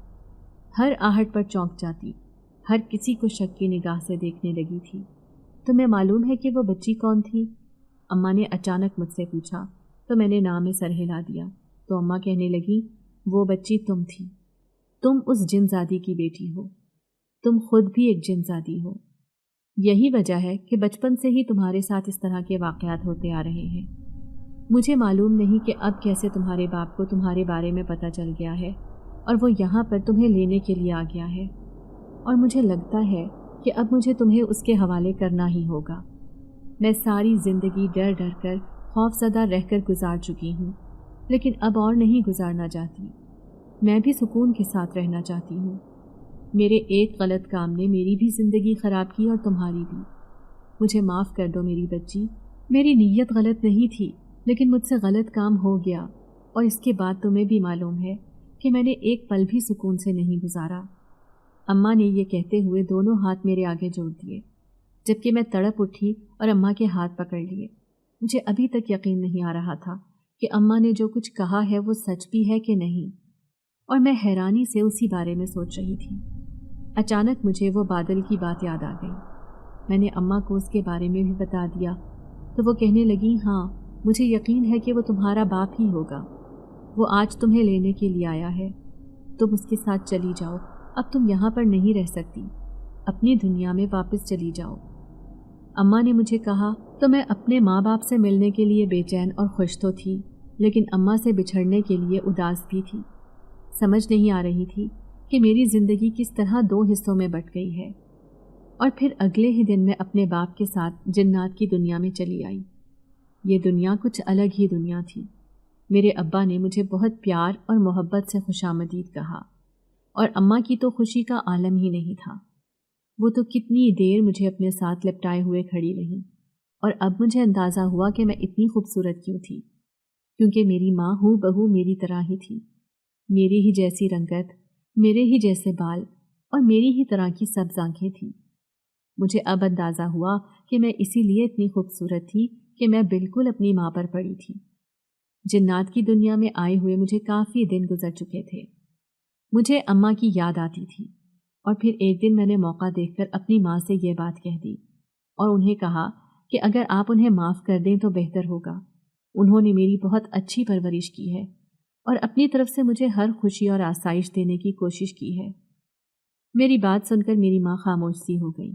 ہر آہٹ پر چونک جاتی، ہر کسی کو شک کی نگاہ سے دیکھنے لگی تھی۔ تمہیں معلوم ہے کہ وہ بچی کون تھی؟ اماں نے اچانک مجھ سے پوچھا تو میں نے نام سر ہلا دیا تو اماں کہنے لگی، وہ بچی تم تھی، تم اس جن زادی کی بیٹی ہو، تم خود بھی ایک جن زادی ہو۔ یہی وجہ ہے کہ بچپن سے ہی تمہارے ساتھ اس طرح کے واقعات ہوتے آ رہے ہیں۔ مجھے معلوم نہیں کہ اب کیسے تمہارے باپ کو تمہارے بارے میں پتہ چل گیا ہے اور وہ یہاں پر تمہیں لینے کے لیے آ گیا ہے، اور مجھے لگتا ہے کہ اب مجھے تمہیں اس کے حوالے کرنا ہی ہوگا۔ میں ساری زندگی ڈر ڈر کر خوف زدہ رہ کر گزار چکی ہوں، لیکن اب اور نہیں گزارنا چاہتی۔ میں بھی سکون کے ساتھ رہنا چاہتی ہوں۔ میرے ایک غلط کام نے میری بھی زندگی خراب کی اور تمہاری بھی۔ مجھے معاف کر دو میری بچی، میری نیت غلط نہیں تھی، لیکن مجھ سے غلط کام ہو گیا، اور اس کے بعد تمہیں بھی معلوم ہے کہ میں نے ایک پل بھی سکون سے نہیں گزارا۔ اماں نے یہ کہتے ہوئے دونوں ہاتھ میرے آگے جوڑ دیے، جبکہ میں تڑپ اٹھی اور اماں کے ہاتھ پکڑ لیے۔ مجھے ابھی تک یقین نہیں آ رہا تھا کہ اماں نے جو کچھ کہا ہے وہ سچ بھی ہے کہ نہیں، اور میں حیرانی سے اسی بارے میں سوچ رہی تھی۔ اچانک مجھے وہ بادل کی بات یاد آ گئی۔ میں نے اماں کو اس کے بارے میں بھی بتا دیا تو وہ کہنے لگی، ہاں مجھے یقین ہے کہ وہ تمہارا باپ ہی ہوگا، وہ آج تمہیں لینے کے لیے آیا ہے، تم اس کے ساتھ چلی جاؤ، اب تم یہاں پر نہیں رہ سکتی، اپنی دنیا میں واپس چلی جاؤ۔ اماں نے مجھے کہا تو میں اپنے ماں باپ سے ملنے کے لیے بے چین اور خوش تو تھی، لیکن اماں سے بچھڑنے کے لیے اداس بھی تھی۔ سمجھ نہیں آ رہی تھی کہ میری زندگی کس طرح 2 حصوں میں بٹ گئی ہے۔ اور پھر اگلے ہی دن میں اپنے باپ کے ساتھ جنات کی دنیا میں چلی آئی۔ یہ دنیا کچھ الگ ہی دنیا تھی۔ میرے ابا نے مجھے بہت پیار اور محبت سے خوشامدید کہا، اور اماں کی تو خوشی کا عالم ہی نہیں تھا۔ وہ تو کتنی دیر مجھے اپنے ساتھ لپٹائے ہوئے کھڑی رہیں، اور اب مجھے اندازہ ہوا کہ میں اتنی خوبصورت کیوں تھی، کیونکہ میری ماں ہو بہو میری طرح ہی تھی، میری ہی جیسی رنگت، میرے ہی جیسے بال اور میری ہی طرح کی سبز آنکھیں تھیں۔ مجھے اب اندازہ ہوا کہ میں اسی لیے اتنی خوبصورت تھی کہ میں بالکل اپنی ماں پر پڑی تھی۔ جنات کی دنیا میں آئے ہوئے مجھے کافی دن گزر چکے تھے۔ مجھے اماں کی یاد آتی تھی، اور پھر ایک دن میں نے موقع دیکھ کر اپنی ماں سے یہ بات کہہ دی اور انہیں کہا کہ اگر آپ انہیں معاف کر دیں تو بہتر ہوگا۔ انہوں نے میری بہت اچھی پرورش کی ہے اور اپنی طرف سے مجھے ہر خوشی اور آسائش دینے کی کوشش کی ہے۔ میری بات سن کر میری ماں خاموش سی ہو گئی،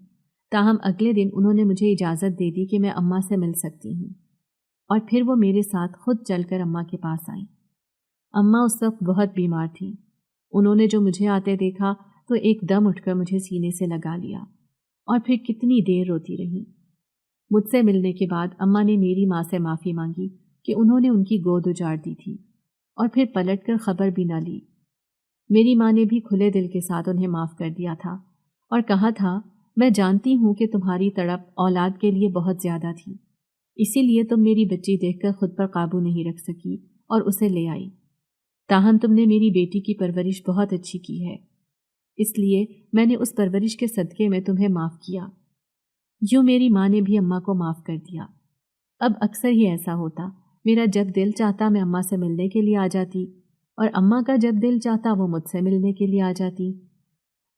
تاہم اگلے دن انہوں نے مجھے اجازت دے دی کہ میں اماں سے مل سکتی ہوں، اور پھر وہ میرے ساتھ خود چل کر اماں کے پاس آئیں۔ اماں اس وقت بہت بیمار تھیں۔ انہوں نے جو مجھے آتے دیکھا تو ایک دم اٹھ کر مجھے سینے سے لگا لیا اور پھر کتنی دیر روتی رہیں۔ مجھ سے ملنے کے بعد اماں نے میری ماں سے معافی مانگی کہ انہوں نے ان کی گود اجاڑ دی تھی، اور پھر پلٹ کر خبر بھی نہ لی۔ میری ماں نے بھی کھلے دل کے ساتھ انہیں معاف کر دیا تھا اور کہا تھا، میں جانتی ہوں کہ تمہاری تڑپ اولاد کے لیے بہت زیادہ تھی، اسی لیے تم میری بچی دیکھ کر خود پر قابو نہیں رکھ سکی اور اسے لے آئی۔ تاہم تم نے میری بیٹی کی پرورش بہت اچھی کی ہے، اس لیے میں نے اس پرورش کے صدقے میں تمہیں معاف کیا۔ یوں میری ماں نے بھی اماں کو معاف کر دیا۔ اب اکثر ہی ایسا ہوتا، میرا جب دل چاہتا میں اماں سے ملنے کے لیے آ جاتی، اور اماں کا جب دل چاہتا وہ مجھ سے ملنے کے لیے آ جاتی۔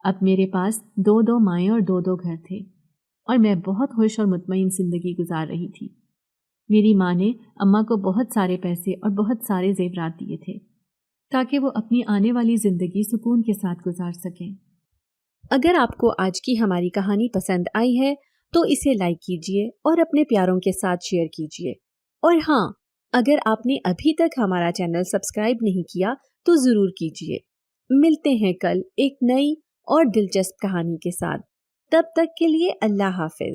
اب میرے پاس 2 مائیں اور 2 گھر تھے، اور میں بہت خوش اور مطمئن زندگی گزار رہی تھی۔ میری ماں نے اماں کو بہت سارے پیسے اور بہت سارے زیورات دیے تھے تاکہ وہ اپنی آنے والی زندگی سکون کے ساتھ گزار سکیں۔ اگر آپ کو آج کی ہماری کہانی پسند آئی ہے تو اسے لائک کیجیے اور اپنے پیاروں کے ساتھ شیئر کیجیے، اور ہاں، اگر آپ نے ابھی تک ہمارا چینل سبسکرائب نہیں کیا تو ضرور کیجیے۔ ملتے ہیں کل ایک نئی اور دلچسپ کہانی کے ساتھ، تب تک کے لیے اللہ حافظ۔